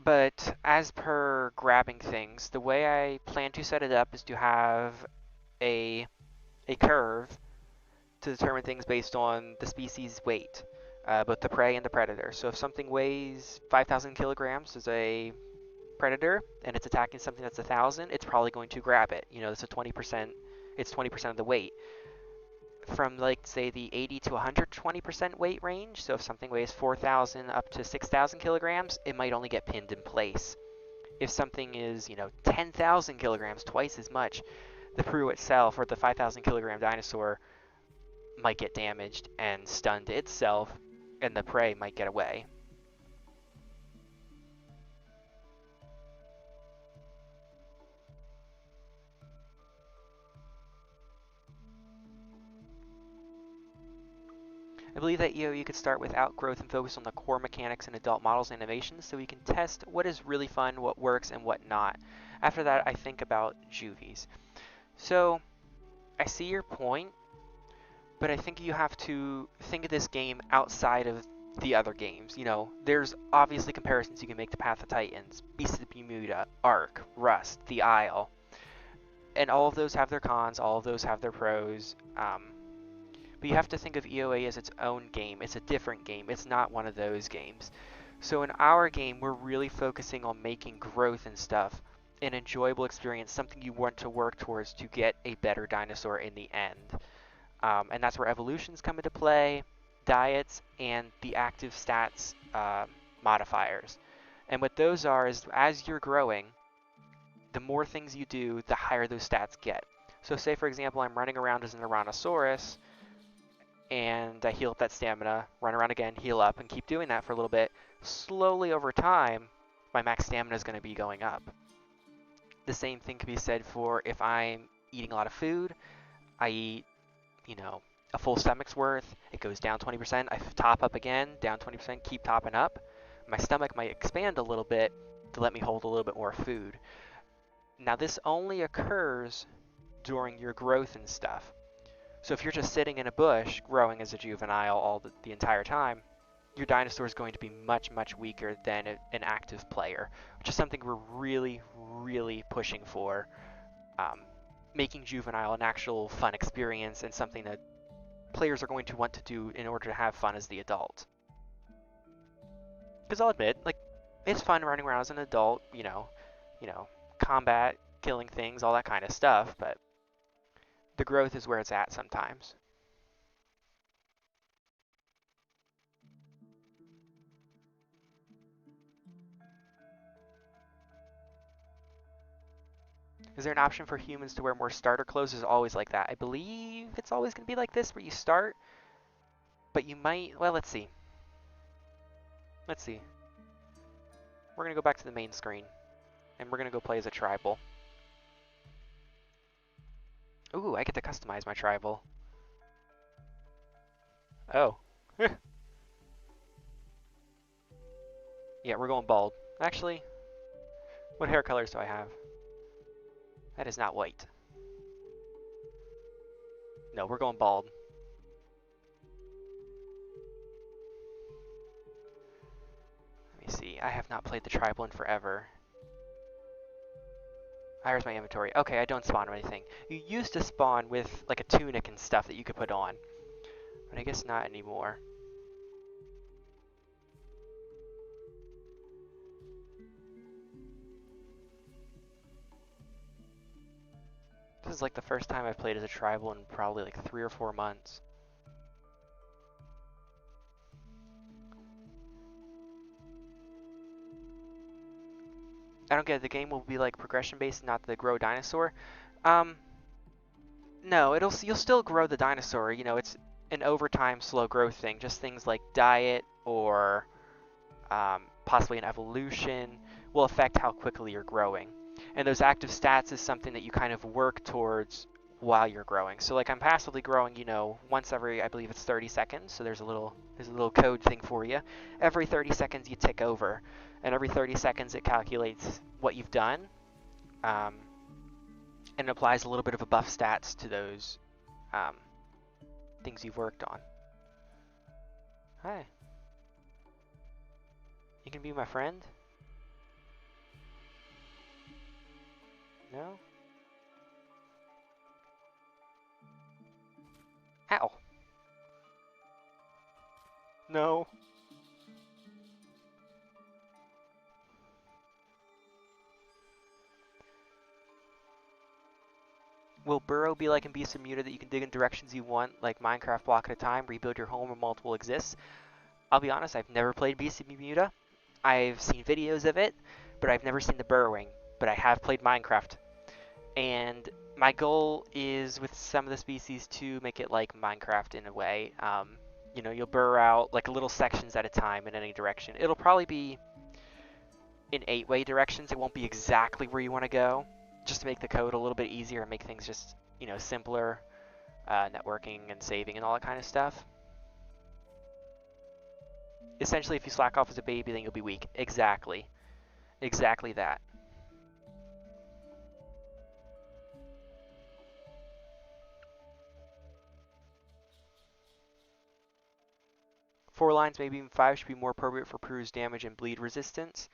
But as per grabbing things, the way I plan to set it up is to have a curve to determine things based on the species' weight, both the prey and the predator. So if something weighs 5,000 kilograms as a predator and it's attacking something that's 1,000, it's probably going to grab it. It's a 20%. It's 20% of the weight. From, like, say, the 80 to 120% weight range, so if something weighs 4,000 up to 6,000 kilograms, it might only get pinned in place. If something is, 10,000 kilograms, twice as much, the Peru itself, or the 5,000 kilogram dinosaur, might get damaged and stunned itself, and the prey might get away. I believe that you could start with outgrowth and focus on the core mechanics and adult models and animations so we can test what is really fun, what works, and what not. After that, I think about juvies. So, I see your point, but I think you have to think of this game outside of the other games. There's obviously comparisons you can make to Path of Titans, Beast of the Bermuda, Ark, Rust, The Isle, and all of those have their cons, all of those have their pros. But you have to think of EOA as its own game. It's a different game. It's not one of those games. So in our game, we're really focusing on making growth and stuff an enjoyable experience, something you want to work towards to get a better dinosaur in the end. And that's where evolutions come into play, diets, and the active stats modifiers. And what those are is, as you're growing, the more things you do, the higher those stats get. So say, for example, I'm running around as an Tyrannosaurus, and I heal up that stamina, run around again, heal up, and keep doing that for a little bit. Slowly over time, my max stamina is going to be going up. The same thing can be said for if I'm eating a lot of food. I eat, a full stomach's worth. It goes down 20%. I top up again, down 20%, keep topping up. My stomach might expand a little bit to let me hold a little bit more food. Now, this only occurs during your growth and stuff. So if you're just sitting in a bush growing as a juvenile all the entire time, your dinosaur is going to be much, much weaker than an active player, which is something we're really, really pushing for. Making juvenile an actual fun experience and something that players are going to want to do in order to have fun as the adult. Because I'll admit, like, it's fun running around as an adult, combat, killing things, all that kind of stuff, but the growth is where it's at sometimes. Is there an option for humans to wear more starter clothes? Is always like that. I believe it's always going to be like this, where you start, but you might, well, let's see. Let's see. We're going to go back to the main screen, and we're going to go play as a tribal. Ooh, I get to customize my tribal. Oh. Yeah, we're going bald. Actually, what hair colors do I have? That is not white. No, we're going bald. Let me see. I have not played the tribal in forever. Here's my inventory. Okay, I don't spawn with anything. You used to spawn with like a tunic and stuff that you could put on, but I guess not anymore. This is like the first time I've played as a tribal in probably like 3 or 4 months. I don't get it. The game will be like progression based, not the grow dinosaur. No, you'll still grow the dinosaur. You know, it's an overtime slow growth thing. Just things like diet or possibly an evolution will affect how quickly you're growing. And those active stats is something that you kind of work towards while you're growing. So like I'm passively growing, you know, once every, I believe it's 30 seconds. So there's a little code thing for you. Every 30 seconds you tick over, and every 30 seconds it calculates what you've done, and it applies a little bit of a buff stats to those things you've worked on. Hi. You can be my friend? No? Ow. No. Will Burrow be like in Beast of Muta that you can dig in directions you want, like Minecraft block at a time, rebuild your home, or multiple exists? I'll be honest, I've never played Beast of Muta. I've seen videos of it, but I've never seen the burrowing. But I have played Minecraft. And my goal is with some of the species to make it like Minecraft in a way. You know, you'll burrow out like little sections at a time in any direction. It'll probably be in 8-way directions. It won't be exactly where you want to go, just to make the code a little bit easier and make things just, you know, simpler, networking and saving and all that kind of stuff. Essentially, if you slack off as a baby, then you'll be weak. Exactly. Exactly that. Four lines, maybe even 5, should be more appropriate for Peru's damage and bleed resistance.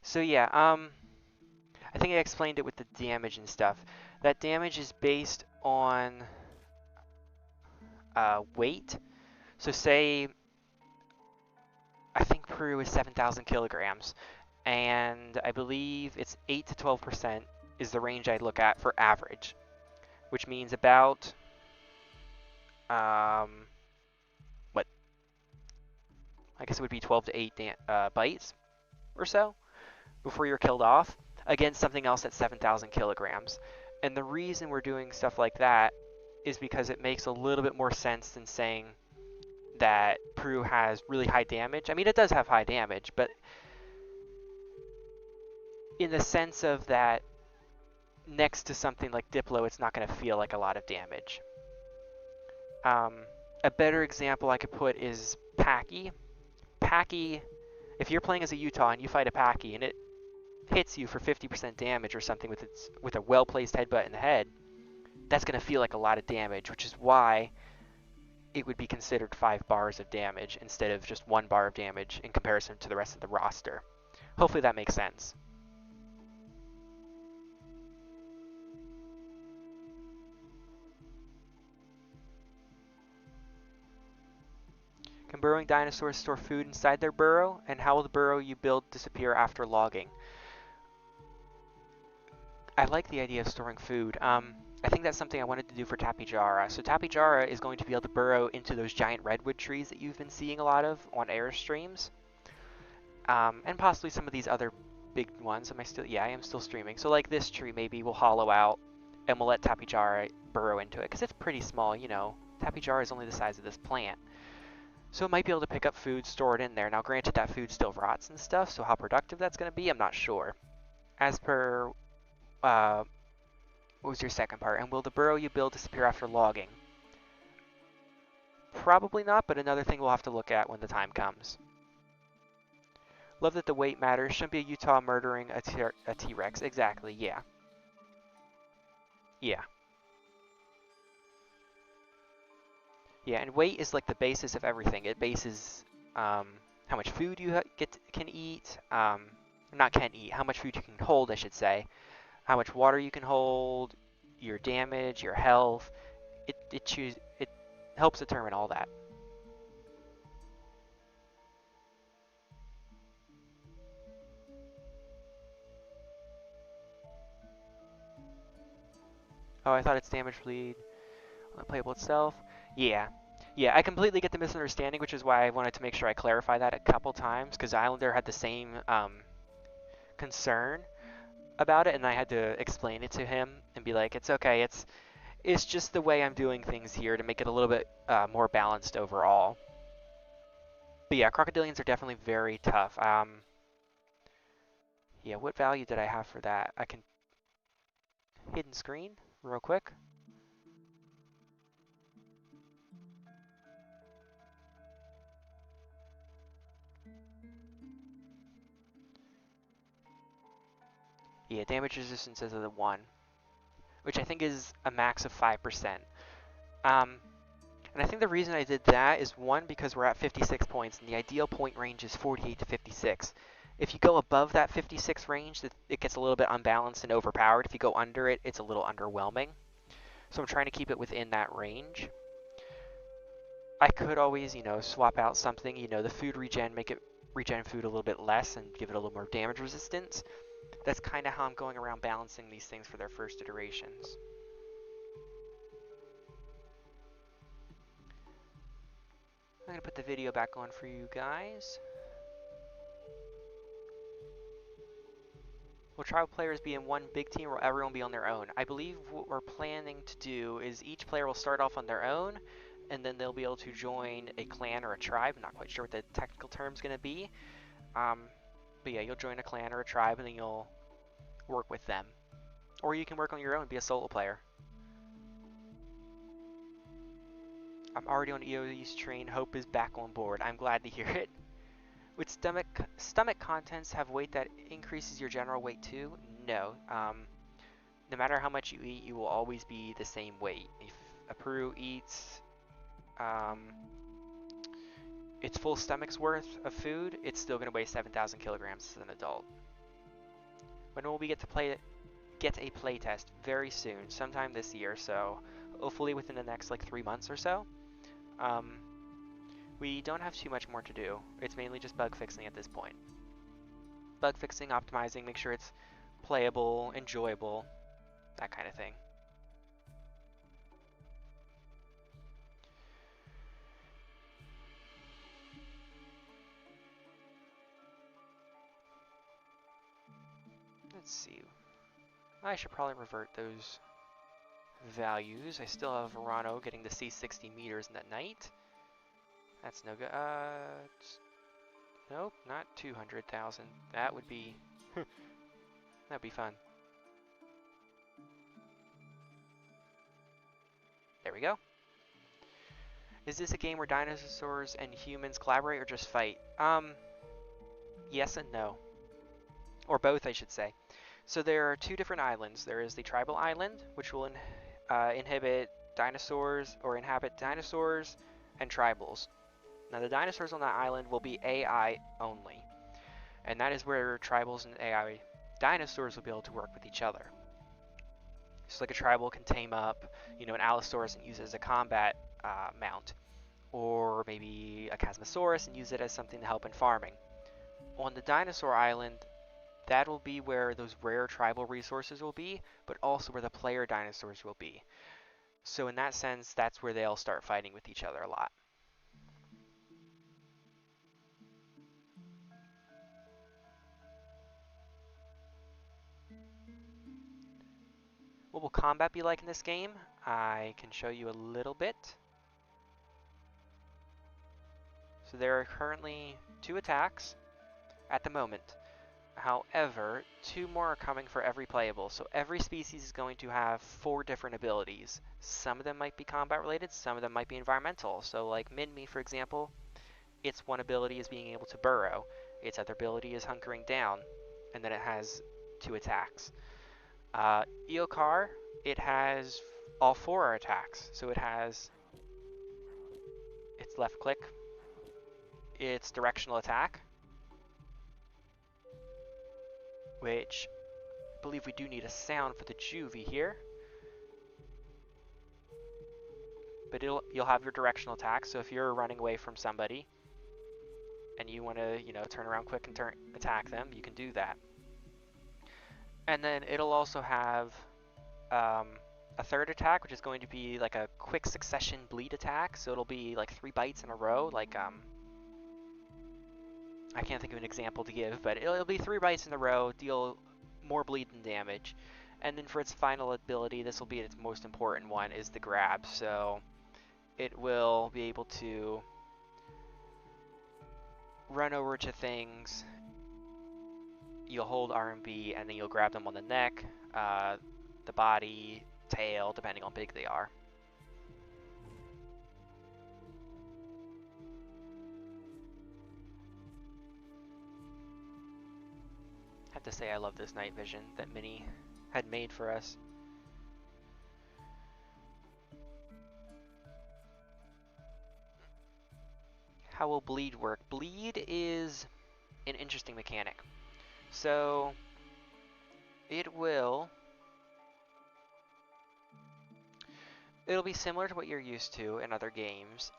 So yeah, I think I explained it with the damage and stuff. That damage is based on weight. So say, I think Peru is 7,000 kilograms, and I believe it's 8 to 12% is the range I'd look at for average, which means about, what? I guess it would be 12 to 8 bites or so before you're killed off against something else at 7,000 kilograms. And the reason we're doing stuff like that is because it makes a little bit more sense than saying that Peru has really high damage. I mean, it does have high damage, but in the sense of that next to something like Diplo, it's not going to feel like a lot of damage. A better example I could put is Packy. Packy, if you're playing as a Utah and you fight a Packy and it hits you for 50% damage or something with a well-placed headbutt in the head, that's going to feel like a lot of damage, which is why it would be considered 5 bars of damage instead of just 1 bar of damage in comparison to the rest of the roster. Hopefully that makes sense. Can burrowing dinosaurs store food inside their burrow? And how will the burrow you build disappear after logging? I like the idea of storing food. I think that's something I wanted to do for Tapijara. So Tapijara is going to be able to burrow into those giant redwood trees that you've been seeing a lot of on Airstreams. And possibly some of these other big ones. Am I still? Yeah, I am still streaming. So like this tree maybe we'll hollow out and we'll let Tapijara burrow into it because it's pretty small, you know. Tapijara is only the size of this plant. So it might be able to pick up food, store it in there. Now granted that food still rots and stuff, so how productive that's going to be, I'm not sure. As per, what was your second part? And will the burrow you build disappear after logging? Probably not, but another thing we'll have to look at when the time comes. Love that the weight matters. Shouldn't be a Utah murdering a T-Rex. Exactly, yeah. Yeah. Yeah, and weight is like the basis of everything. It bases how much food you can eat, not can eat, how much food you can hold, I should say, how much water you can hold, your damage, your health. It helps determine all that. Oh, I thought it's damage bleed on the playable itself. Yeah. Yeah, I completely get the misunderstanding, which is why I wanted to make sure I clarify that a couple times, because Islander had the same concern about it, and I had to explain it to him and be like, it's okay, it's just the way I'm doing things here to make it a little bit more balanced overall. But yeah, crocodilians are definitely very tough. Yeah, what value did I have for that? I can hidden screen real quick. Yeah, damage resistance is a 1, which I think is a max of 5%. And I think the reason I did that is, one, because we're at 56 points, and the ideal point range is 48 to 56. If you go above that 56 range, it gets a little bit unbalanced and overpowered. If you go under it, it's a little underwhelming. So I'm trying to keep it within that range. I could always, you know, swap out something, you know, the food regen, make it regen food a little bit less and give it a little more damage resistance. That's kind of how I'm going around balancing these things for their first iterations. I'm going to put the video back on for you guys. Will tribal players be in one big team or will everyone be on their own? I believe what we're planning to do is each player will start off on their own, and then they'll be able to join a clan or a tribe. I'm not quite sure what the technical term's going to be. But yeah, you'll join a clan or a tribe, and then you'll work with them. Or you can work on your own and be a solo player. I'm already on EOE's train. Hope is back on board. I'm glad to hear it. Would stomach contents have weight that increases your general weight too? No. No matter how much you eat, you will always be the same weight. If a Peru eats its full stomach's worth of food, it's still going to weigh 7,000 kilograms as an adult. When will we get a play test? Very soon, sometime this year. So hopefully within the next like 3 months or so. We don't have too much more to do. It's mainly just bug fixing at this point. Bug fixing, optimizing, make sure it's playable, enjoyable, that kind of thing. Let's see. I should probably revert those values. I still have Verano getting to see 60 meters in that night. That's no good. Nope, not 200,000. That would be... that'd be fun. There we go. Is this a game where dinosaurs and humans collaborate or just fight? Yes and no. Or both, I should say. So there are 2 different islands. There is the tribal island, which will inhabit dinosaurs and tribals. Now the dinosaurs on that island will be AI only. And that is where tribals and AI dinosaurs will be able to work with each other. So like a tribal can tame up, you know, an Allosaurus and use it as a combat mount. Or maybe a Chasmosaurus and use it as something to help in farming. On the dinosaur island, that will be where those rare tribal resources will be, but also where the player dinosaurs will be. So in that sense, that's where they'll start fighting with each other a lot. What will combat be like in this game? I can show you a little bit. So there are currently 2 attacks at the moment. However, 2 more are coming for every playable. So every species is going to have 4 different abilities. Some of them might be combat related, some of them might be environmental. So like Minmi, for example, its one ability is being able to burrow. Its other ability is hunkering down, and then it has 2 attacks. Eokar, it has all 4 attacks. So it has its left click, its directional attack, which I believe we do need a sound for the juvie here. But you'll have your directional attack, so if you're running away from somebody and you want to, turn around quick and attack them, you can do that. And then it'll also have a third attack, which is going to be like a quick succession bleed attack. So it'll be like 3 bites in a row, like I can't think of an example to give, but it'll be 3 bites in a row, deal more bleed than damage. And then for its final ability, this will be its most important one, is the grab. So it will be able to run over to things. You'll hold R and B, and then you'll grab them on the neck, the body, tail, depending on how big they are. I have to say I love this night vision that Minnie had made for us. How will bleed work? Bleed is an interesting mechanic. So it'll be similar to what you're used to in other games.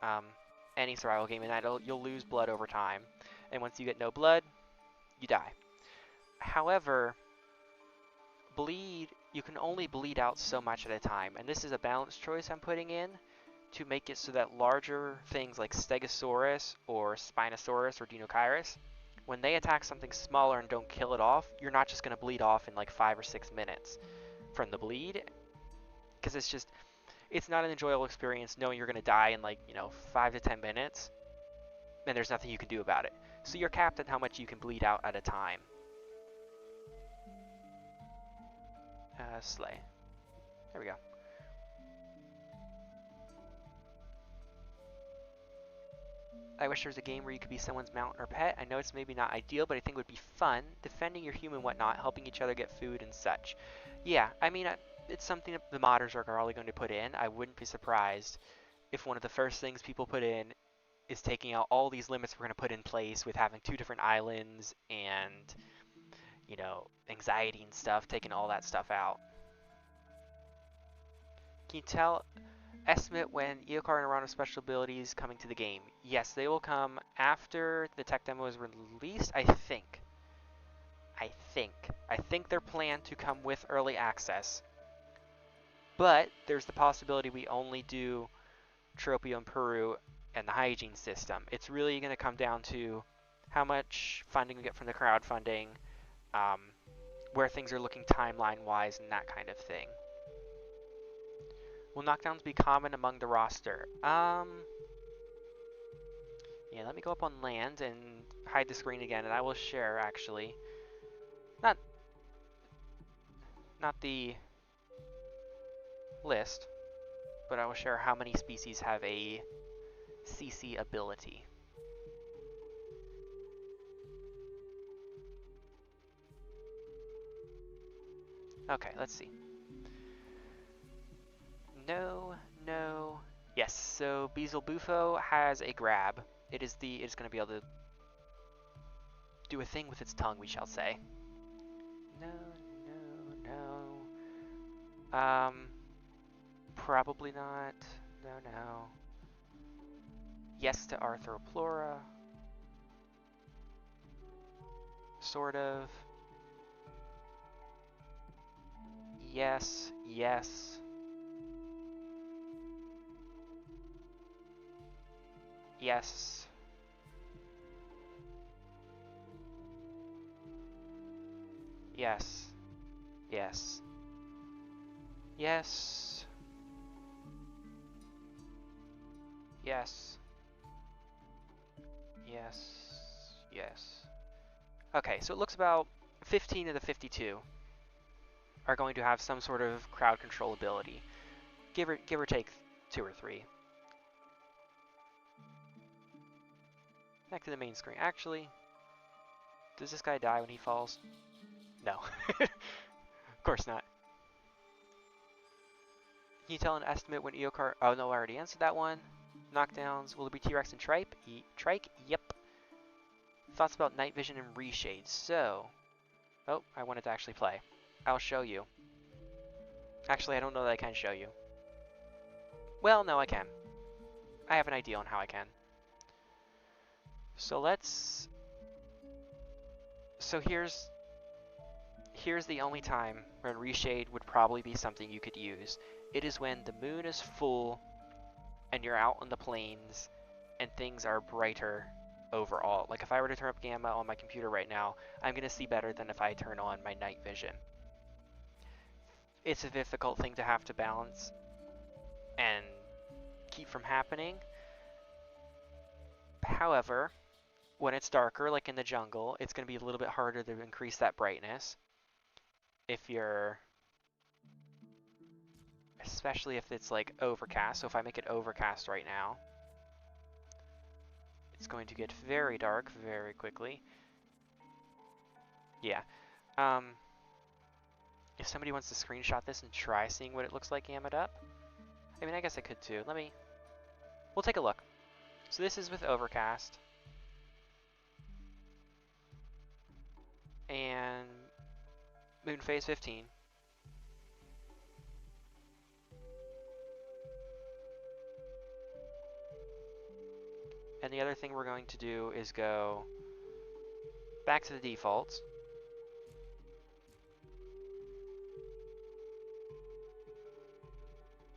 Any survival game in that, you'll lose blood over time. And once you get no blood, you die. However, bleed, you can only bleed out so much at a time. And this is a balanced choice I'm putting in to make it so that larger things like Stegosaurus or Spinosaurus or Deinocheirus, when they attack something smaller and don't kill it off, you're not just going to bleed off in like 5 or 6 minutes from the bleed. Because it's not an enjoyable experience knowing you're going to die in like, 5 to 10 minutes, and there's nothing you can do about it. So you're capped at how much you can bleed out at a time. Slay. There we go. I wish there was a game where you could be someone's mount or pet. I know it's maybe not ideal, but I think it would be fun, defending your human whatnot, helping each other get food and such. Yeah, I mean, it's something that the modders are probably going to put in. I wouldn't be surprised if one of the first things people put in is taking out all these limits we're going to put in place with having 2 different islands and, anxiety and stuff, taking all that stuff out. Can you estimate when Eokar and Arano special abilities coming to the game? Yes, they will come after the tech demo is released, I think. I think they're planned to come with early access. But there's the possibility we only do Tropio and Peru and the hygiene system. It's really going to come down to how much funding we get from the crowdfunding, where things are looking timeline-wise, and that kind of thing. Will knockdowns be common among the roster? Yeah, let me go up on land and hide the screen again, and I will share, actually. Not the list, but I will share how many species have a CC ability. Okay, let's see. No. Yes, so Beelzebufo has a grab. It's going to be able to do a thing with its tongue, we shall say. No. Probably not. No. Yes to Arthroplura. Sort of. Yes. Yes. Yes. Yes. Yes. Yes. Okay, so it looks about 15 of the 52 are going to have some sort of crowd control ability. Give or take 2 or 3. Back to the main screen. Actually, does this guy die when he falls? No. Of course not. Can you tell an estimate when Eocar... Oh, no, I already answered that one. Knockdowns. Will it be T-Rex and Trike? Trike? Yep. Thoughts about night vision and reshade. So... Oh, I wanted to actually play. I'll show you. Actually, I don't know that I can show you. Well, no, I can. I have an idea on how I can. So let's... So here's the only time when reshade would probably be something you could use. It is when the moon is full and you're out on the plains and things are brighter overall. Like if I were to turn up gamma on my computer right now, I'm going to see better than if I turn on my night vision. It's a difficult thing to have to balance and keep from happening. However, when it's darker, like in the jungle, it's going to be a little bit harder to increase that brightness. If you're... Especially if it's like overcast. So if I make it overcast right now, it's going to get very dark very quickly. Yeah. If somebody wants to screenshot this and try seeing what it looks like gammed up, I mean, I guess I could too. We'll take a look. So this is with overcast. And moon phase 15. And the other thing we're going to do is go back to the defaults.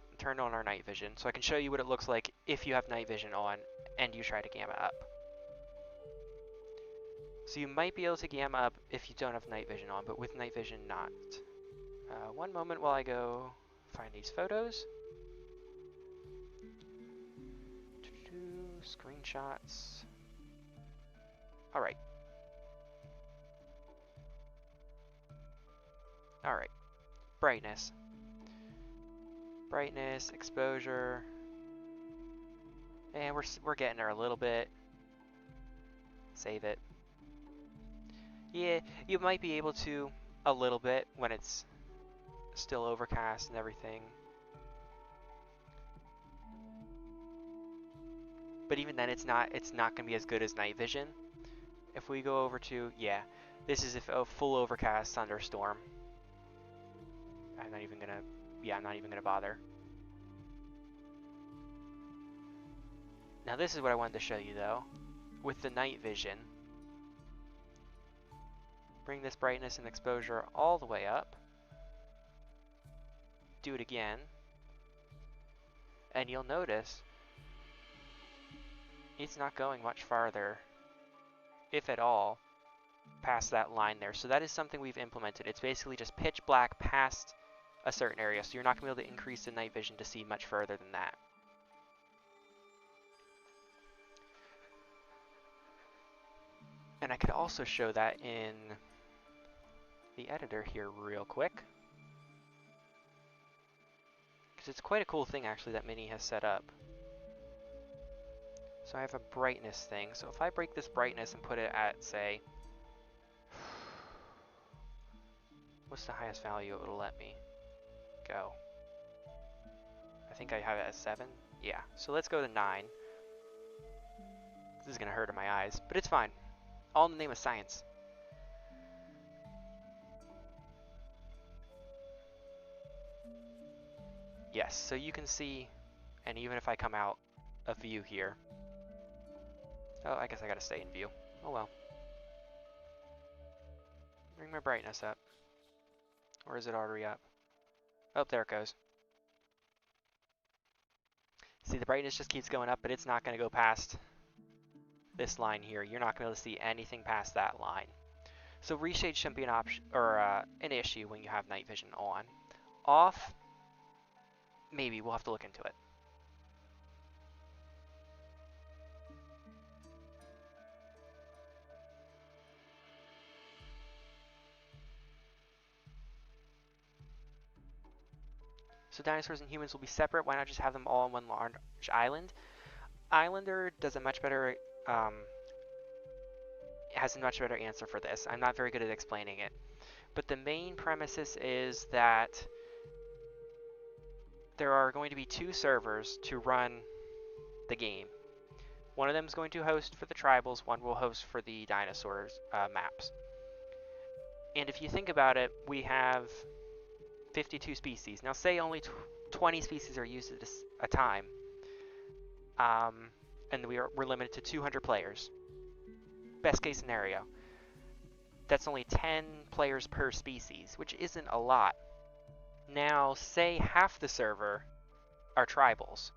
And turn on our night vision so I can show you what it looks like if you have night vision on and you try to gamma up. So you might be able to gamma up if you don't have night vision on, but with night vision not. One moment while I go find these photos. Screenshots. Alright. Alright. Brightness. Brightness, exposure. And we're getting there a little bit. Save it. Yeah, you might be able to a little bit when it's still overcast and everything. But even then, it's not going to be as good as night vision. If we go over to, yeah, this is a full overcast thunderstorm. I'm not even gonna bother. Now this is what I wanted to show you though. With the night vision, bring this brightness and exposure all the way up. Do it again. And you'll notice it's not going much farther, if at all, past that line there. So that is something we've implemented. It's basically just pitch black past a certain area, so you're not going to be able to increase the night vision to see much further than that. And I could also show that in the editor here real quick, because it's quite a cool thing actually that Mini has set up. So I have a brightness thing. So if I break this brightness and put it at, say, what's the highest value it'll let me go? I think I have it at 7. Yeah, so let's go to 9. This is going to hurt in my eyes, but it's fine. All in the name of science. Yes, so you can see, and even if I come out of view here, oh, I guess I gotta stay in view. Oh well. Bring my brightness up. Or is it already up? Oh, there it goes. See, the brightness just keeps going up, but it's not going to go past this line here. You're not going to be able to see anything past that line. So reshade shouldn't be an option or an issue when you have night vision on. Off, Maybe, we'll have to look into it. So dinosaurs and humans will be separate. Why not just have them all on one large island? Islander does a much better, has a much better answer for this. I'm not very good at explaining it. But the main premises is that there are going to be 2 servers to run the game. One of them is going to host for the tribals, one will host for the dinosaurs maps. And if you think about it, we have 52 species. Now say only 20 species are used at a time, and we're limited to 200 players. Best case scenario. That's only 10 players per species, which isn't a lot. Now say half the server are tribals.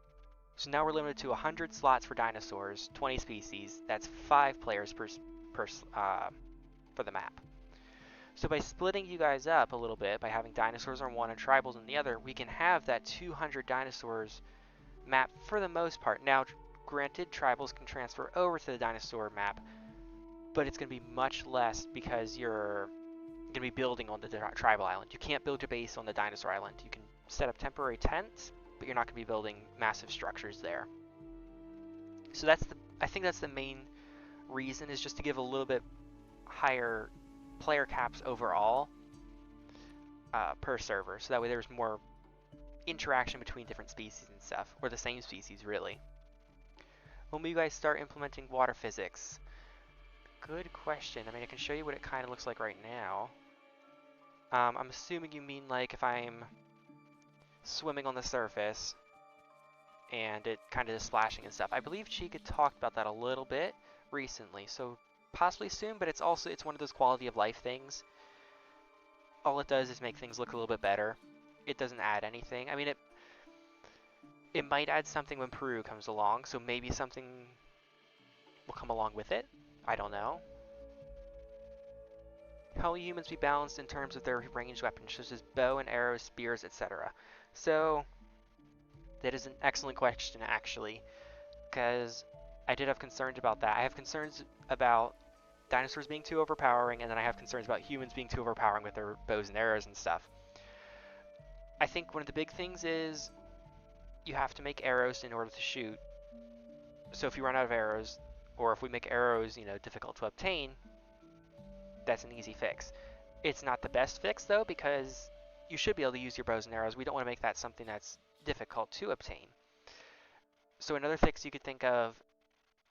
So now we're limited to 100 slots for dinosaurs, 20 species. That's 5 players for the map. So by splitting you guys up a little bit, by having dinosaurs on one and tribals on the other, we can have that 200 dinosaurs map for the most part. Now, granted, tribals can transfer over to the dinosaur map, but it's going to be much less because you're going to be building on the tribal island. You can't build your base on the dinosaur island. You can set up temporary tents, but you're not going to be building massive structures there. So I think that's the main reason, is just to give a little bit higher player caps overall per server, so that way there's more interaction between different species and stuff, or the same species really. When will you guys start implementing water physics? Good question. I mean, I can show you what it kind of looks like right now. I'm assuming you mean like if I'm swimming on the surface and it kind of is splashing and stuff. I believe Chica talked about that a little bit recently, so possibly soon, but it's one of those quality of life things. All it does is make things look a little bit better. It doesn't add anything. I mean, it might add something when Peru comes along, so maybe something will come along with it. I don't know. How will humans be balanced in terms of their ranged weapons, such as bow and arrows, spears, etc.? So, that is an excellent question, actually, because I did have concerns about that. I have concerns about dinosaurs being too overpowering, and then I have concerns about humans being too overpowering with their bows and arrows and stuff. I think one of the big things is you have to make arrows in order to shoot. So if you run out of arrows, or if we make arrows, difficult to obtain, that's an easy fix. It's not the best fix, though, because you should be able to use your bows and arrows. We don't want to make that something that's difficult to obtain. So another fix you could think of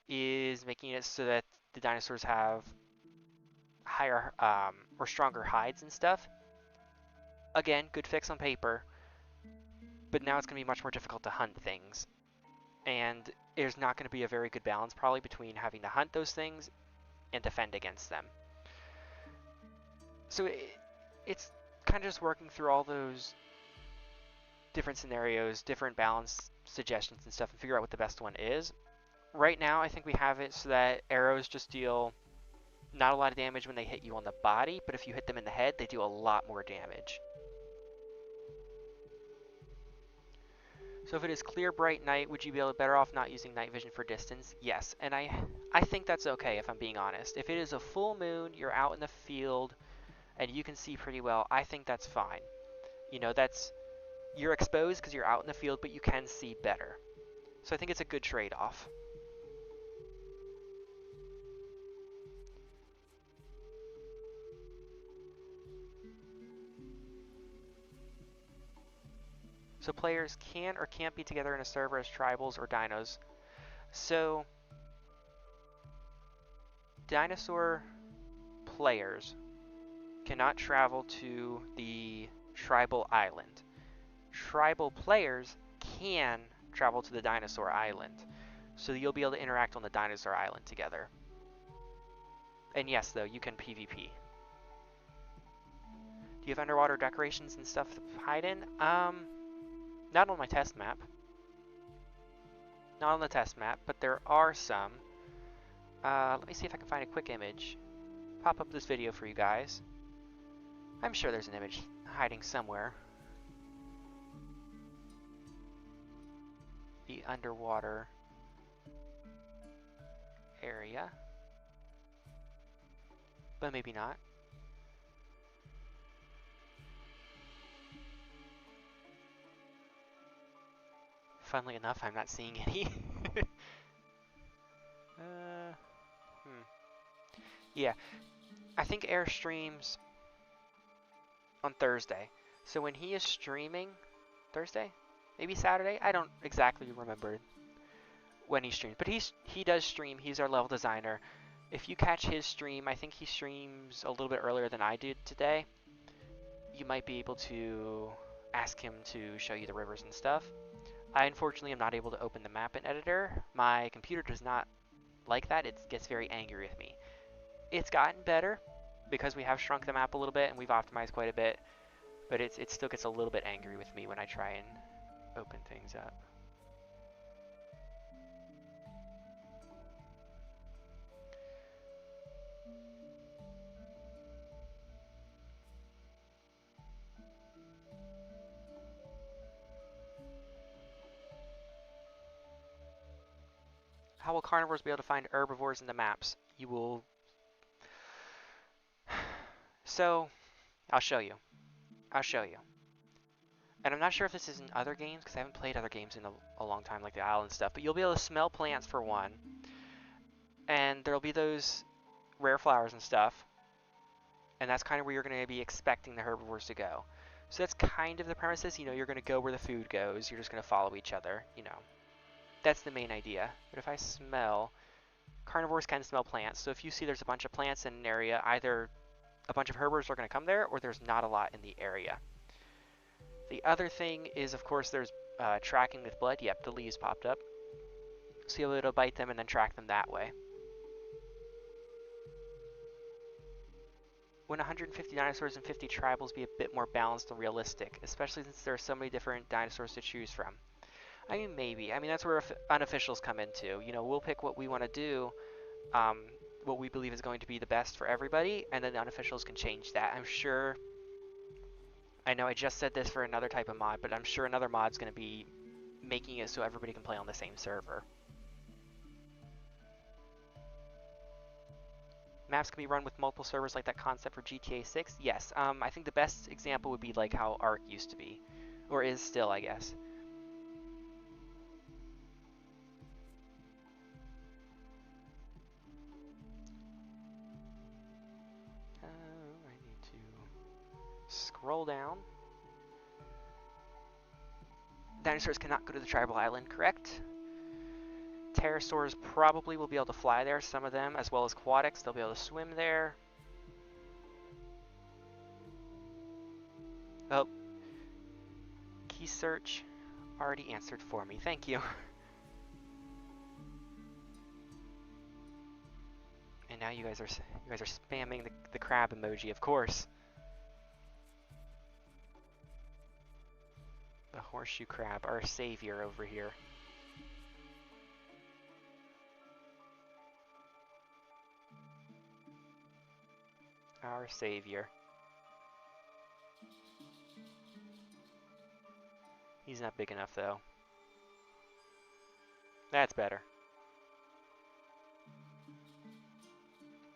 is making it so that the dinosaurs have higher or stronger hides and stuff. Again, good fix on paper, but now it's going to be much more difficult to hunt things. And there's not going to be a very good balance probably between having to hunt those things and defend against them. So it's kind of just working through all those different scenarios, different balance suggestions and stuff, and figure out what the best one is. Right now, I think we have it so that arrows just deal not a lot of damage when they hit you on the body, but if you hit them in the head, they do a lot more damage. So if it is clear, bright night, would you be better off not using night vision for distance? Yes, and I think that's okay if I'm being honest. If it is a full moon, you're out in the field, and you can see pretty well, I think that's fine. You're exposed because you're out in the field, but you can see better. So I think it's a good trade-off. So players can or can't be together in a server as tribals or dinos. So dinosaur players cannot travel to the tribal island. Tribal players can travel to the dinosaur island. So you'll be able to interact on the dinosaur island together. And yes, though, you can PvP. Do you have underwater decorations and stuff to hide in? Not on my test map. Not on the test map, but there are some. Let me see if I can find a quick image. Pop up this video for you guys. I'm sure there's an image hiding somewhere. the underwater area, but maybe not. Funnily enough, I'm not seeing any. Yeah, I think Air streams on Thursday. So when he is streaming, Thursday? Maybe Saturday? I don't exactly remember when he streams. But he does stream. He's our level designer. If you catch his stream, I think he streams a little bit earlier than I did today. You might be able to ask him to show you the rivers and stuff. I unfortunately am not able to open the map in editor. My computer does not like that. It gets very angry with me. It's gotten better because we have shrunk the map a little bit and we've optimized quite a bit, but it still gets a little bit angry with me when I try and open things up. How will carnivores be able to find herbivores in the maps? You will... So, I'll show you. I'll show you. And I'm not sure if this is in other games, because I haven't played other games in a long time, like the island stuff, but you'll be able to smell plants for one. And there'll be those rare flowers and stuff. And that's kind of where you're going to be expecting the herbivores to go. So that's kind of the premises. You know, you're going to go where the food goes. You're just going to follow each other, you know. That's the main idea. But if I smell... Carnivores can smell plants. So if you see there's a bunch of plants in an area, either a bunch of herbivores are going to come there, or there's not a lot in the area. The other thing is, of course, there's tracking with blood. Yep, the leaves popped up. So you'll be able to bite them and then track them that way. When 150 dinosaurs and 50 tribals be a bit more balanced and realistic, especially since there are so many different dinosaurs to choose from? I mean, maybe. I mean, that's where unofficials come into. You know, we'll pick what we want to do, what we believe is going to be the best for everybody, and then the unofficials can change that. I'm sure... I know I just said this for another type of mod, but I'm sure another mod's going to be making it so everybody can play on the same server. Maps can be run with multiple servers like that concept for GTA 6? Yes. I think the best example would be like how Ark used to be. Or is still, I guess. I need to scroll down. Dinosaurs cannot go to the tribal island, correct? Pterosaurs probably will be able to fly there, some of them, as well as aquatics. They'll be able to swim there. Oh. Key search already answered for me. Thank you. And now you guys are spamming the crab emoji, of course. The horseshoe crab, our savior over here. Our savior. He's not big enough, though. That's better.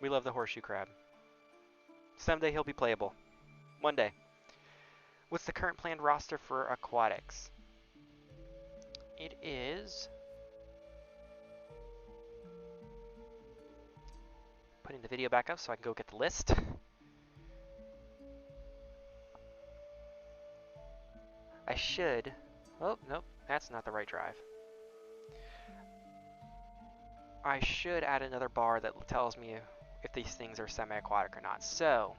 We love the horseshoe crab. Someday he'll be playable. One day. What's the current planned roster for aquatics? It is... Putting the video back up so I can go get the list. I should... Oh, nope, that's not the right drive. I should add another bar that tells me if these things are semi-aquatic or not. So,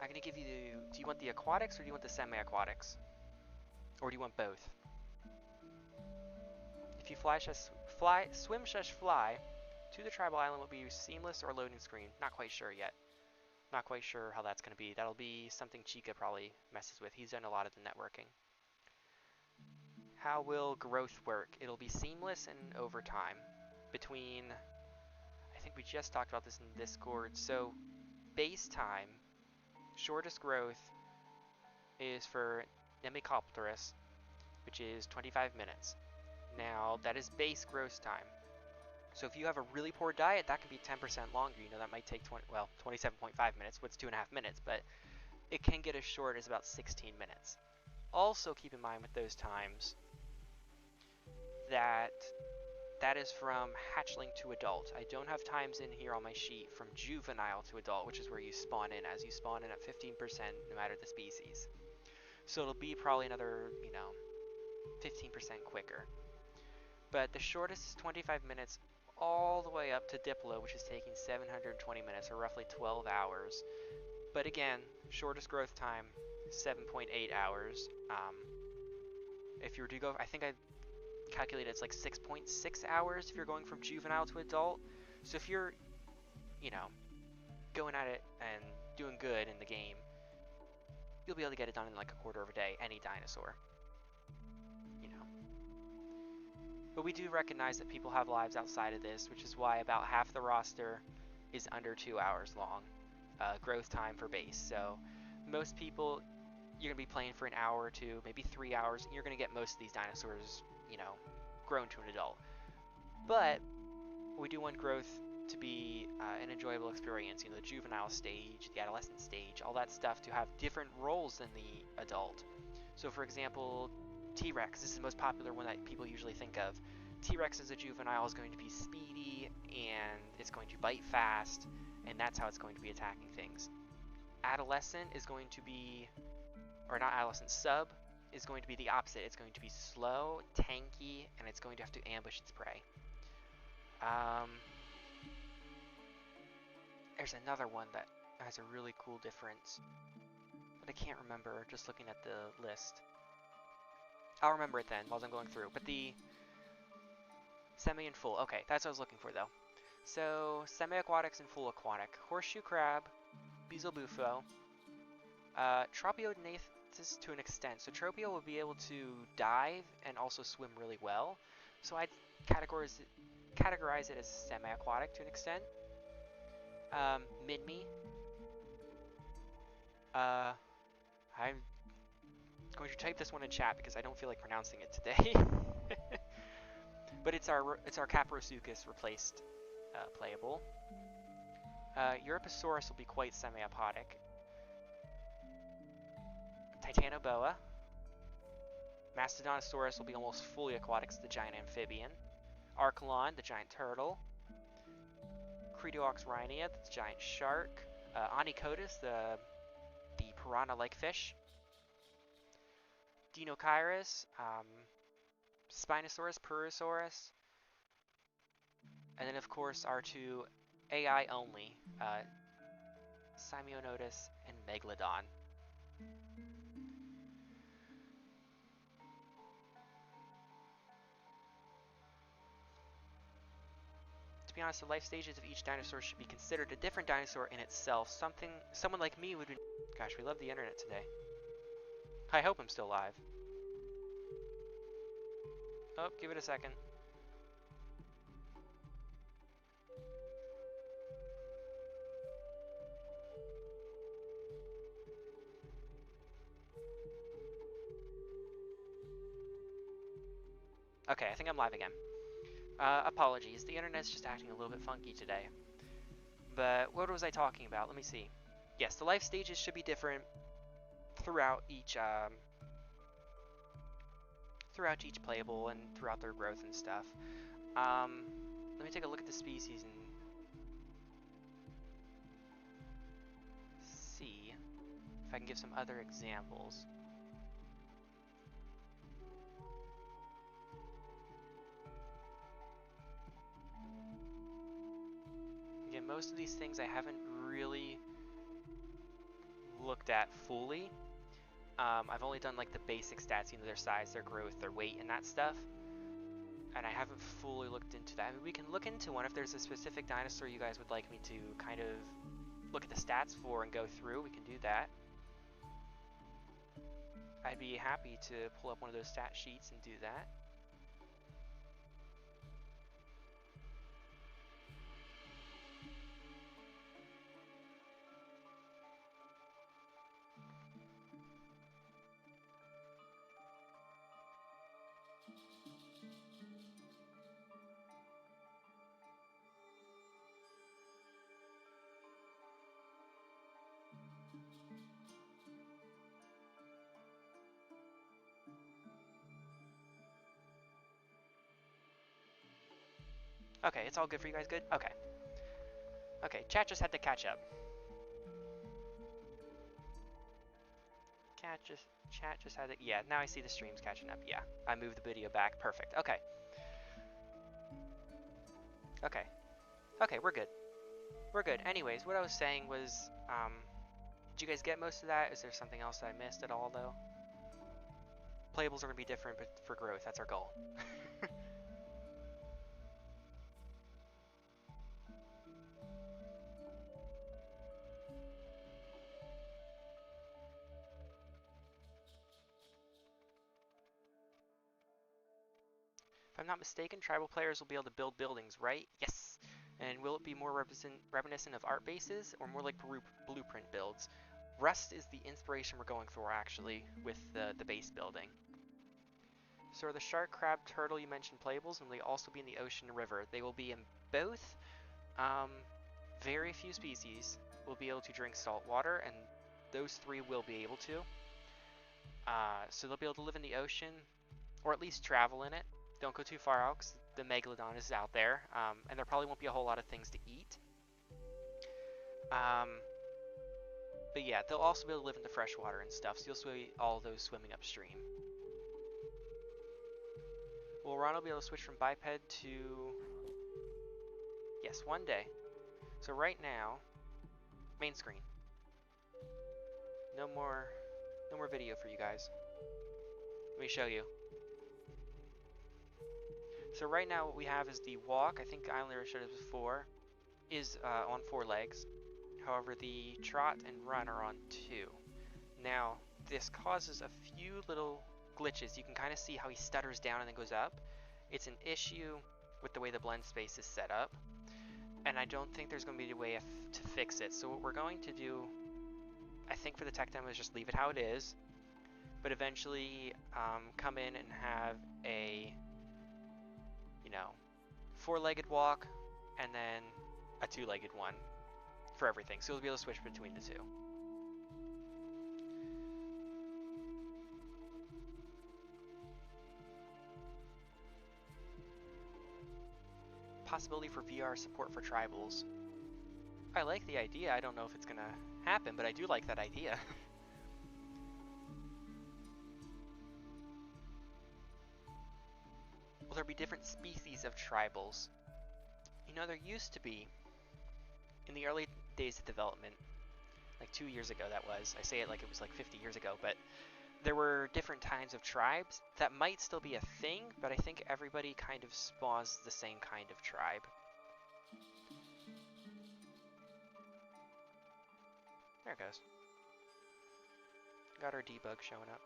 I'm going to give you the... Do you want the aquatics or do you want the semi-aquatics? Or do you want both? If you swim/fly to the tribal island will be seamless or loading screen. Not quite sure yet. Not quite sure how that's going to be. That'll be something Chica probably messes with. He's done a lot of the networking. How will growth work? It'll be seamless and over time. Between, I think we just talked about this in Discord. So, base time, shortest growth is for Nemicopterus. which is 25 minutes. Now, that is base growth time. So if you have a really poor diet, that can be 10% longer. You know, that might take 27.5 minutes. What's 2.5 minutes? But it can get as short as about 16 minutes. Also keep in mind with those times that that is from hatchling to adult. I don't have times in here on my sheet from juvenile to adult, which is where you spawn in, as you spawn in at 15% no matter the species. So it'll be probably another, 15% quicker. But the shortest is 25 minutes all the way up to Diplo, which is taking 720 minutes, or roughly 12 hours. But again, shortest growth time, 7.8 hours. If you were to go, I think I calculated it's like 6.6 hours if you're going from juvenile to adult. So if you're, going at it and doing good in the game, you'll be able to get it done in like a quarter of a day, any dinosaur. But we do recognize that people have lives outside of this, which is why about half the roster is under 2 hours long, growth time for base. So most people, you're going to be playing for an hour or two, maybe 3 hours, and you're going to get most of these dinosaurs, grown to an adult. But we do want growth to be an enjoyable experience, the juvenile stage, the adolescent stage, all that stuff to have different roles than the adult. So for example, T-Rex, this is the most popular one that people usually think of. T-Rex as a juvenile is going to be speedy, and it's going to bite fast, and that's how it's going to be attacking things. Adolescent is going to be, or not adolescent, sub is going to be the opposite. It's going to be slow, tanky, and it's going to have to ambush its prey. There's another one that has a really cool difference, but I can't remember just looking at the list. I'll remember it then while I'm going through. But the semi and full. Okay, that's what I was looking for though. So semi-aquatics and full aquatic. Horseshoe crab, Beelzebufo, Tropiodnathus to an extent. So Tropio will be able to dive and also swim really well. So I'd categorize it as semi-aquatic to an extent. Midme. I'm going to type this one in chat because I don't feel like pronouncing it today. But it's our Caprosuchus replaced playable. Europasaurus will be quite semi-aquatic. Titanoboa. Mastodontosaurus will be almost fully aquatic, it's the giant amphibian. Archelon, the giant turtle. Cretioxrhynia, the giant shark. Onychodus, the piranha-like fish. Deinocheirus, Spinosaurus, Purosaurus. And then, of course, our two AI only, Simeonotus and Megalodon. To be honest, the life stages of each dinosaur should be considered a different dinosaur in itself. Someone like me would be... Gosh, we love the internet today. I hope I'm still live. Oh, give it a second. Okay, I think I'm live again. Apologies, the internet's just acting a little bit funky today. But what was I talking about? Let me see. Yes, the life stages should be different throughout each playable and throughout their growth and stuff. Let me take a look at the species and see if I can give some other examples. Again, most of these things I haven't really looked at fully. I've only done like the basic stats, their size, their growth, their weight, and that stuff. And I haven't fully looked into that. I mean, we can look into one if there's a specific dinosaur you guys would like me to kind of look at the stats for and go through. We can do that. I'd be happy to pull up one of those stat sheets and do that. Okay, it's all good for you guys, good? Okay. Okay, chat just had to catch up. Chat just had to, yeah, now I see the stream's catching up, yeah. I moved the video back, perfect, okay. Okay. Okay, we're good. We're good. Anyways, what I was saying was, did you guys get most of that? Is there something else that I missed at all, though? Playables are going to be different, but for growth, that's our goal. If I'm not mistaken, tribal players will be able to build buildings, right? Yes! And will it be more reminiscent of art bases, or more like blueprint builds? Rust is the inspiration we're going for, actually, with the base building. So are the shark, crab, turtle you mentioned playables, and will they also be in the ocean and river? They will be in both. Very few species will be able to drink salt water, and those three will be able to. So they'll be able to live in the ocean, or at least travel in it. Don't go too far out, because the megalodon is out there, and there probably won't be a whole lot of things to eat. But yeah, they'll also be able to live in the freshwater and stuff, so you'll see all those swimming upstream. Will Ron be able to switch from biped to... Yes, one day. So right now, main screen. No more video for you guys. Let me show you. So right now what we have is the walk, I think I only showed it before, is on 4 legs. However, the trot and run are on 2. Now, this causes a few little glitches. You can kind of see how he stutters down and then goes up. It's an issue with the way the blend space is set up, and I don't think there's going to be a way to fix it. So what we're going to do, I think for the tech demo, is just leave it how it is, but eventually come in and have a, 4-legged walk, and then a 2-legged one for everything. So you'll be able to switch between the two. Possibility for VR support for tribals. I like the idea. I don't know if it's gonna happen, but I do like that idea. Will there be different species of tribals? There used to be, in the early days of development, like 2 years ago that was, I say it like it was like 50 years ago, but there were different kinds of tribes. That might still be a thing, but I think everybody kind of spawns the same kind of tribe. There it goes. Got our debug showing up.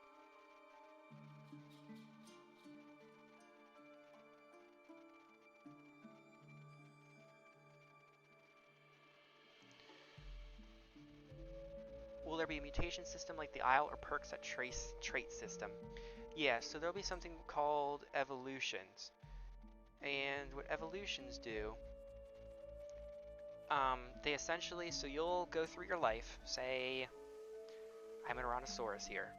Will there be a mutation system like the Isle or perks that trace trait system? Yeah, so there'll be something called evolutions. And what evolutions do, they essentially, so you'll go through your life, say, I'm an Tyrannosaurus here.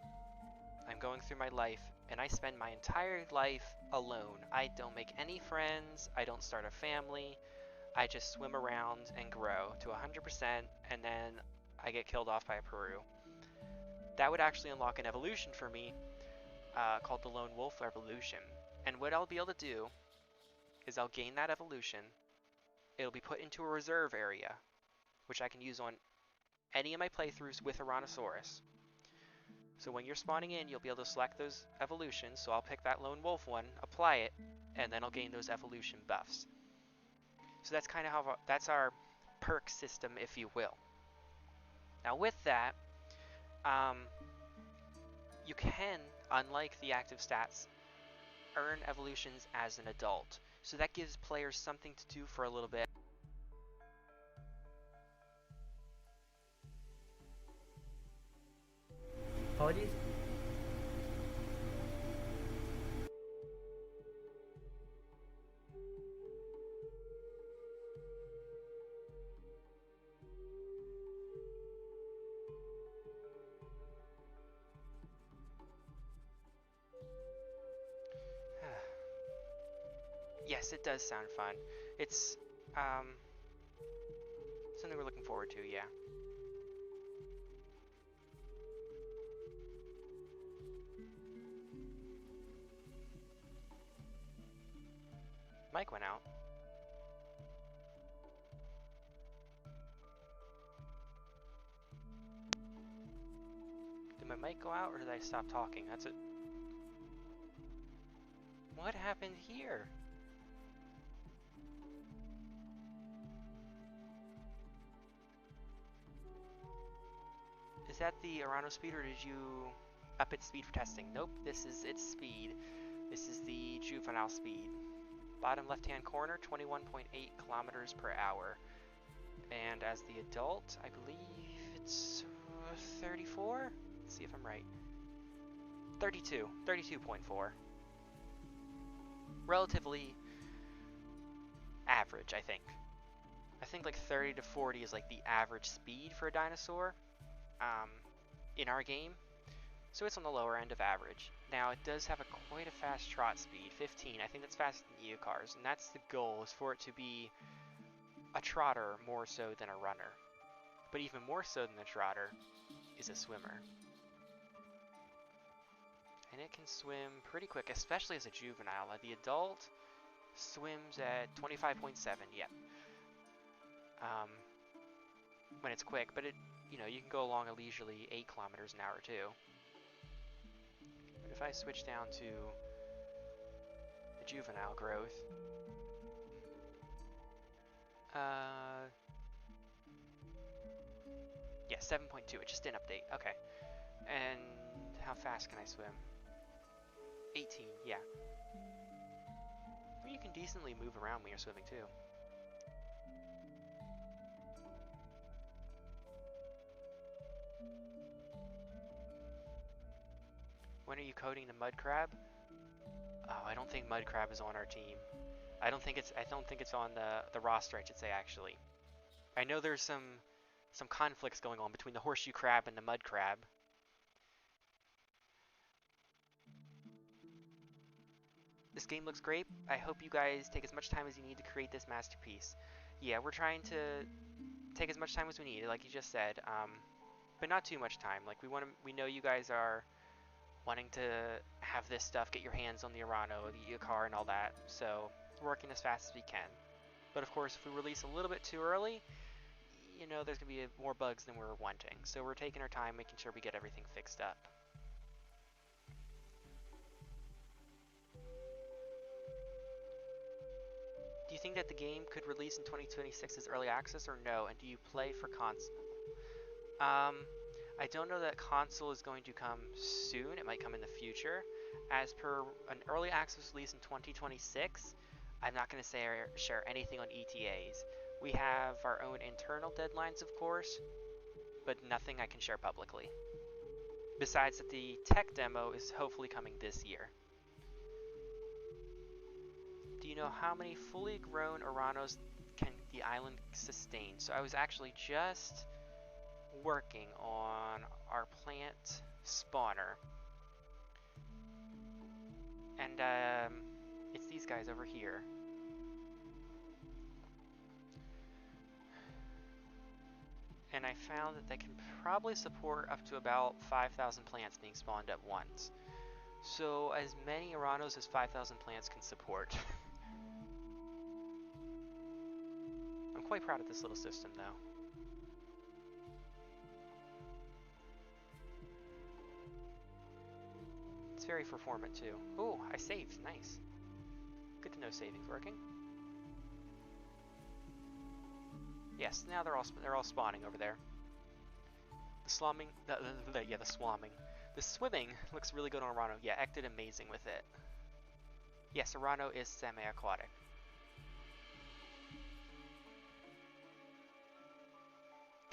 I'm going through my life, and I spend my entire life alone. I don't make any friends, I don't start a family, I just swim around and grow to 100%, and then I get killed off by a Peru. That would actually unlock an evolution for me called the Lone Wolf Evolution. And what I'll be able to do is I'll gain that evolution. It'll be put into a reserve area, which I can use on any of my playthroughs with Tyrannosaurus. So when you're spawning in, you'll be able to select those evolutions. So I'll pick that Lone Wolf one, apply it, and then I'll gain those evolution buffs. So that's kind of how that's our perk system, if you will. Now with that, you can, unlike the active stats, earn evolutions as an adult. So that gives players something to do for a little bit. Apologies. Yes, it does sound fun. It's something we're looking forward to, yeah. Mic went out. Did my mic go out or did I stop talking? That's it. What happened here? Is that the Arano speed or did you up its speed for testing? Nope, this is its speed. This is the juvenile speed. Bottom left-hand corner, 21.8 kilometers per hour. And as the adult, I believe it's 34? Let's see if I'm right. 32.4. Relatively average, I think. I think like 30 to 40 is like the average speed for a dinosaur in our game. So it's on the lower end of average. Now it does have quite a fast trot speed, 15. I think that's faster than Eocar's, and that's the goal, is for it to be a trotter more so than a runner. But even more so than a trotter is a swimmer. And it can swim pretty quick, especially as a juvenile. The adult swims at 25.7, yeah. When it's quick, but you can go along a leisurely 8 kilometers an hour too. But if I switch down to the juvenile growth, yeah, 7.2, it just didn't update, okay. And how fast can I swim? 18, yeah. Well, you can decently move around when you're swimming too. When are you coding the mud crab? Oh, I don't think mud crab is on our team. I don't think it's on the roster, I should say, actually. I know there's some conflicts going on between the horseshoe crab and the mud crab. This game looks great. I hope you guys take as much time as you need to create this masterpiece. Yeah, we're trying to take as much time as we need, like you just said, but not too much time. Like we know you guys are wanting to have this stuff, get your hands on the Arano, the Eocar, and all that. So we're working as fast as we can. But of course, if we release a little bit too early, there's gonna be more bugs than we're wanting. So we're taking our time, making sure we get everything fixed up. Do you think that the game could release in 2026 as early access or no? And do you play for console? I don't know that console is going to come soon. It might come in the future. As per an early access release in 2026, I'm not going to share anything on ETAs. We have our own internal deadlines, of course, but nothing I can share publicly. Besides that the tech demo is hopefully coming this year. Do you know how many fully grown Aranos can the island sustain? So I was actually just working on our plant spawner. And it's these guys over here. And I found that they can probably support up to about 5,000 plants being spawned at once. So as many Aranos as 5,000 plants can support. I'm quite proud of this little system though. It's very performant too. Oh, I saved, nice. Good to know saving's working. Yes, now they're all spawning over there. The swarming, the swarming. The swimming looks really good on Arano. Yeah, Ek did amazing with it. Yes, Arano is semi-aquatic.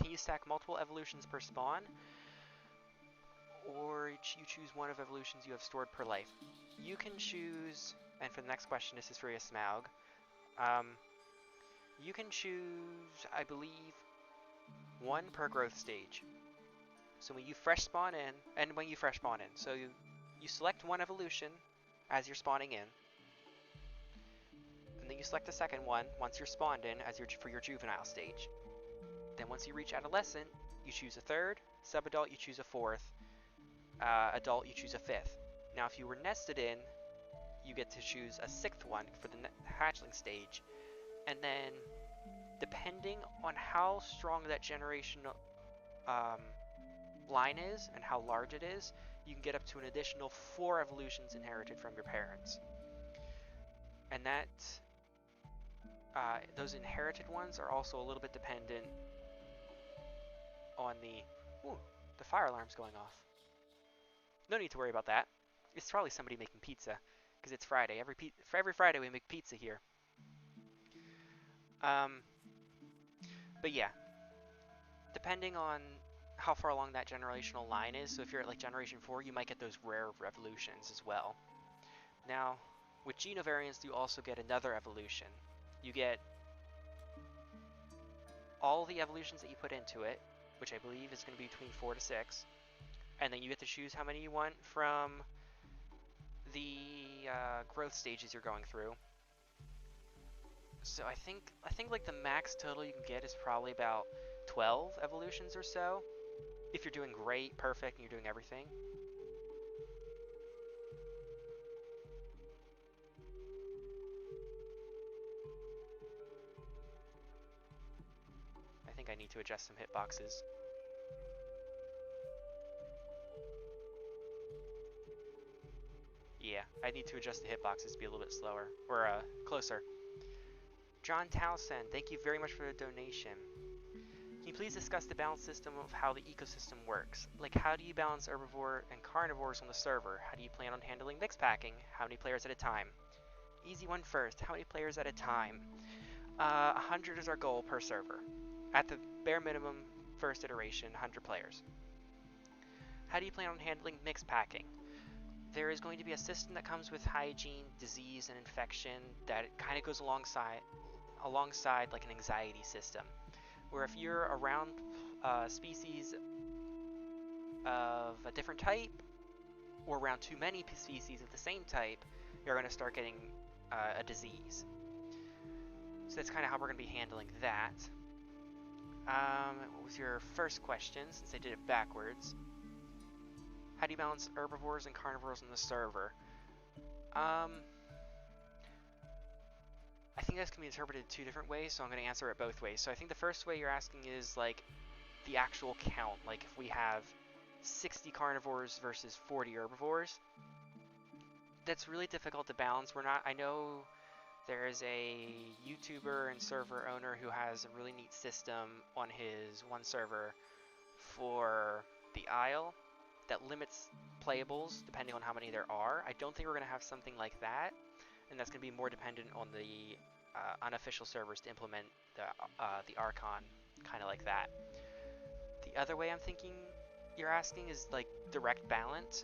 Can you stack multiple evolutions per spawn? Or you choose one of evolutions you have stored per life? You can choose, and for the next question, this is for Smaug. You can choose, I believe, one per growth stage. So when you fresh spawn in, so you select one evolution as you're spawning in. and then you select the second one once you're spawned in for your juvenile stage. Then once you reach adolescent, you choose a third, sub-adult you choose a fourth, adult you choose a fifth. Now if you were nested in, you get to choose a sixth one for the hatchling stage, and then depending on how strong that generational line is and how large it is, you can get up to an additional 4 evolutions inherited from your parents. And that those inherited ones are also a little bit dependent on the fire alarm's going off. No need to worry about that. It's probably somebody making pizza, because it's Friday. Every Friday we make pizza here. But yeah, depending on how far along that generational line is, so if you're at like generation 4, you might get those rare revolutions as well. Now, with genovariants, you also get another evolution. You get all the evolutions that you put into it, which I believe is going to be between 4 to 6, and then you get to choose how many you want from the growth stages you're going through. So I think like the max total you can get is probably about 12 evolutions or so, if you're doing great, perfect, and you're doing everything. I think I need to adjust some hitboxes. Yeah, I need to adjust the hitboxes to be a little bit slower, or closer. John Towson, thank you very much for the donation. Can you please discuss the balance system of how the ecosystem works? Like, how do you balance herbivore and carnivores on the server? How do you plan on handling mixed packing? How many players at a time? Easy one first, how many players at a time? 100 is our goal per server. At the bare minimum, first iteration, 100 players. How do you plan on handling mixed packing? There is going to be a system that comes with hygiene, disease, and infection that kind of goes alongside like an anxiety system, where if you're around species of a different type, or around too many species of the same type, you're going to start getting a disease. So that's kind of how we're going to be handling that. What was your first question, since I did it backwards? How do you balance herbivores and carnivores on the server? I think that's going to be interpreted 2 different ways, so I'm going to answer it both ways. So I think the first way you're asking is like the actual count, like if we have 60 carnivores versus 40 herbivores. That's really difficult to balance. I know there is a YouTuber and server owner who has a really neat system on his one server for the Isle that limits playables depending on how many there are. I don't think we're going to have something like that, and that's going to be more dependent on the unofficial servers to implement the Archon, kind of like that. The other way I'm thinking you're asking is like direct balance.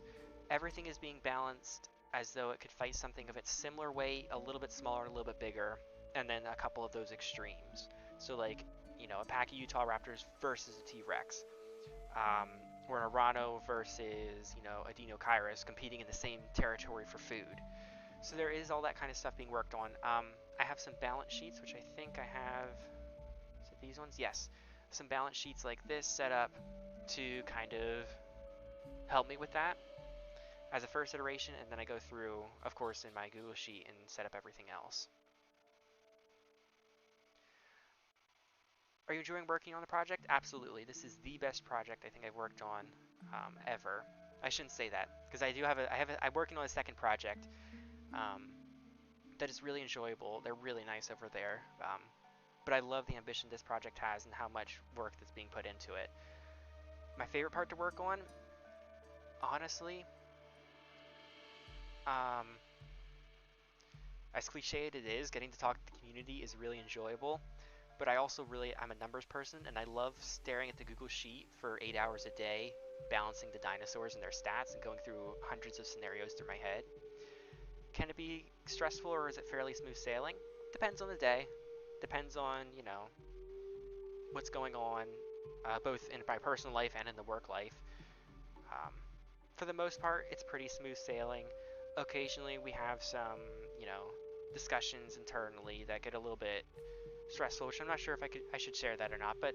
Everything is being balanced as though it could fight something of its similar weight, a little bit smaller, a little bit bigger, and then a couple of those extremes. So like, you know, a pack of Utah Raptors versus a T-Rex. Or an Arano versus, you know, a Deinocheirus competing in the same territory for food. So there is all that kind of stuff being worked on. I have some balance sheets, which I think I have, is it these ones? Yes. Some balance sheets like this set up to kind of help me with that as a first iteration, and then I go through, of course, in my Google Sheet and set up everything else. Are you enjoying working on the project? Absolutely. This is the best project I think I've worked on ever. I shouldn't say that, because I'm working on a second project that is really enjoyable. They're really nice over there. But I love the ambition this project has and how much work that's being put into it. My favorite part to work on, honestly, as cliched it is, getting to talk to the community is really enjoyable. But I'm a numbers person, and I love staring at the Google Sheet for 8 hours a day, balancing the dinosaurs and their stats and going through hundreds of scenarios through my head. Can it be stressful, or is it fairly smooth sailing? Depends on the day. Depends on, you know, what's going on, both in my personal life and in the work life. For the most part, it's pretty smooth sailing. Occasionally we have some, you know, discussions internally that get a little bit stressful, which I'm not sure if I should share that or not, but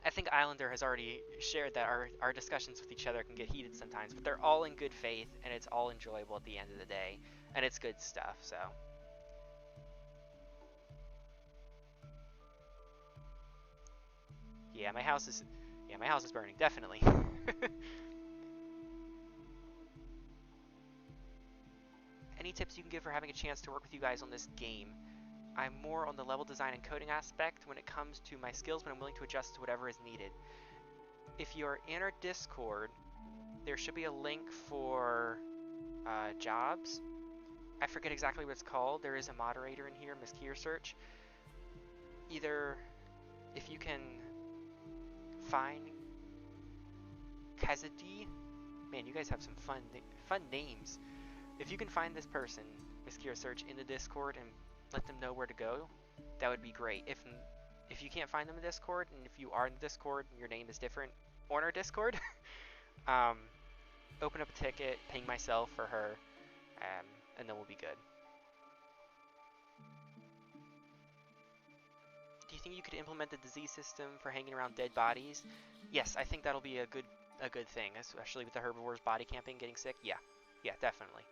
I think Islander has already shared that our discussions with each other can get heated sometimes, but they're all in good faith, and it's all enjoyable at the end of the day, and it's good stuff, so. Yeah, my house is burning, definitely. Any tips you can give for having a chance to work with you guys on this game? I'm more on the level design and coding aspect when it comes to my skills, but I'm willing to adjust to whatever is needed. If you're in our Discord, there should be a link for jobs. I forget exactly what it's called. There is a moderator in here, Miss Search. Either if you can find Kazadi, man, you guys have some fun names. If you can find this person, Miss Search, in the Discord and let them know where to go, that would be great. If you can't find them in Discord, and if you are in the Discord and your name is different on our Discord, open up a ticket, ping myself or her, and then we'll be good. Do you think you could implement the disease system for hanging around dead bodies? Yes, I think that'll be a good thing, especially with the herbivores body camping, getting sick. Yeah, definitely.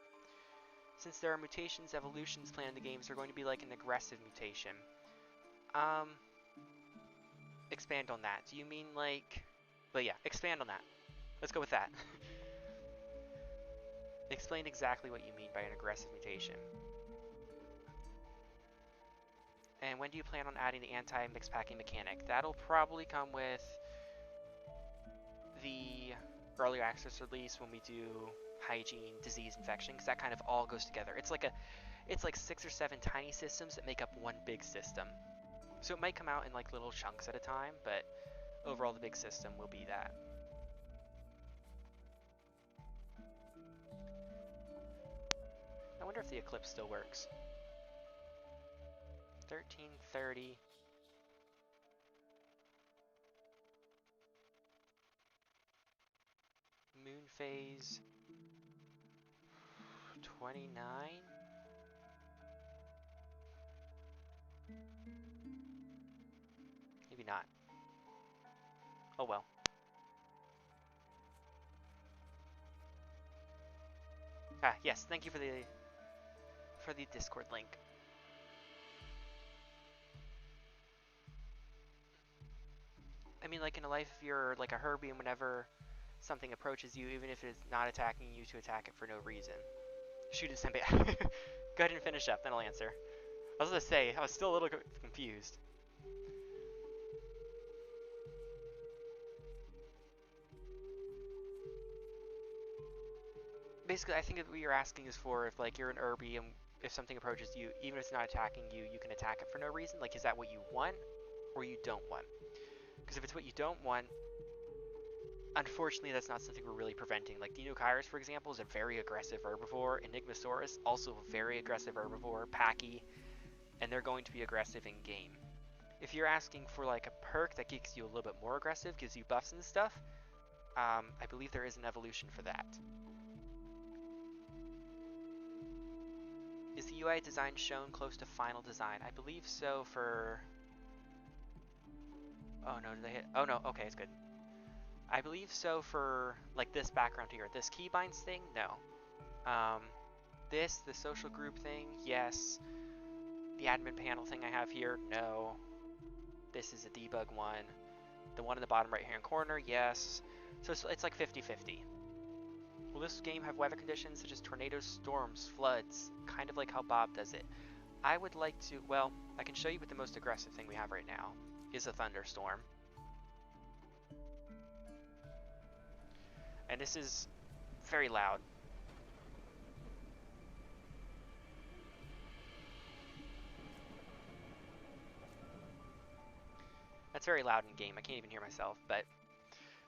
Since there are mutations, evolutions planned in the games, they're going to be like an aggressive mutation. Expand on that. Do you mean like... But yeah, expand on that. Let's go with that. Explain exactly what you mean by an aggressive mutation. And when do you plan on adding the anti-mix packing mechanic? That'll probably come with the early access release when we do hygiene, disease, infection, because that kind of all goes together. It's like 6 or 7 tiny systems that make up one big system. So it might come out in like little chunks at a time, but overall the big system will be that. I wonder if the eclipse still works. 1330. Moon phase 29. Maybe not. Oh well. Yes, thank you for the Discord link. I mean, like in a life, if you're like a Herbie and whenever something approaches you, even if it's not attacking you, to attack it for no reason. Shoot it, Senpai. Go ahead and finish up, then I'll answer. I was gonna say, I was still a little confused. Basically, I think what you're asking is for if like you're an Herbie and if something approaches you, even if it's not attacking you, you can attack it for no reason. Like, is that what you want or you don't want? Because if it's what you don't want, unfortunately, that's not something we're really preventing. Like Deinocheirus, for example, is a very aggressive herbivore. Enigmasaurus, also a very aggressive herbivore. Packy, and they're going to be aggressive in game. If you're asking for like a perk that makes you a little bit more aggressive, gives you buffs and stuff, I believe there is an evolution for that. Is the UI design shown close to final design? I believe so for... Oh no, did they hit? Oh no, okay, it's good. I believe so for like this background here. This keybinds thing, no. The social group thing, yes. The admin panel thing I have here, no. This is a debug one. The one in the bottom right hand corner, yes. So it's like 50-50. Will this game have weather conditions such as tornadoes, storms, floods, kind of like how Bob does it? I would like to, well, I can show you what the most aggressive thing we have right now is a thunderstorm. And this is very loud. That's very loud in game. I can't even hear myself, but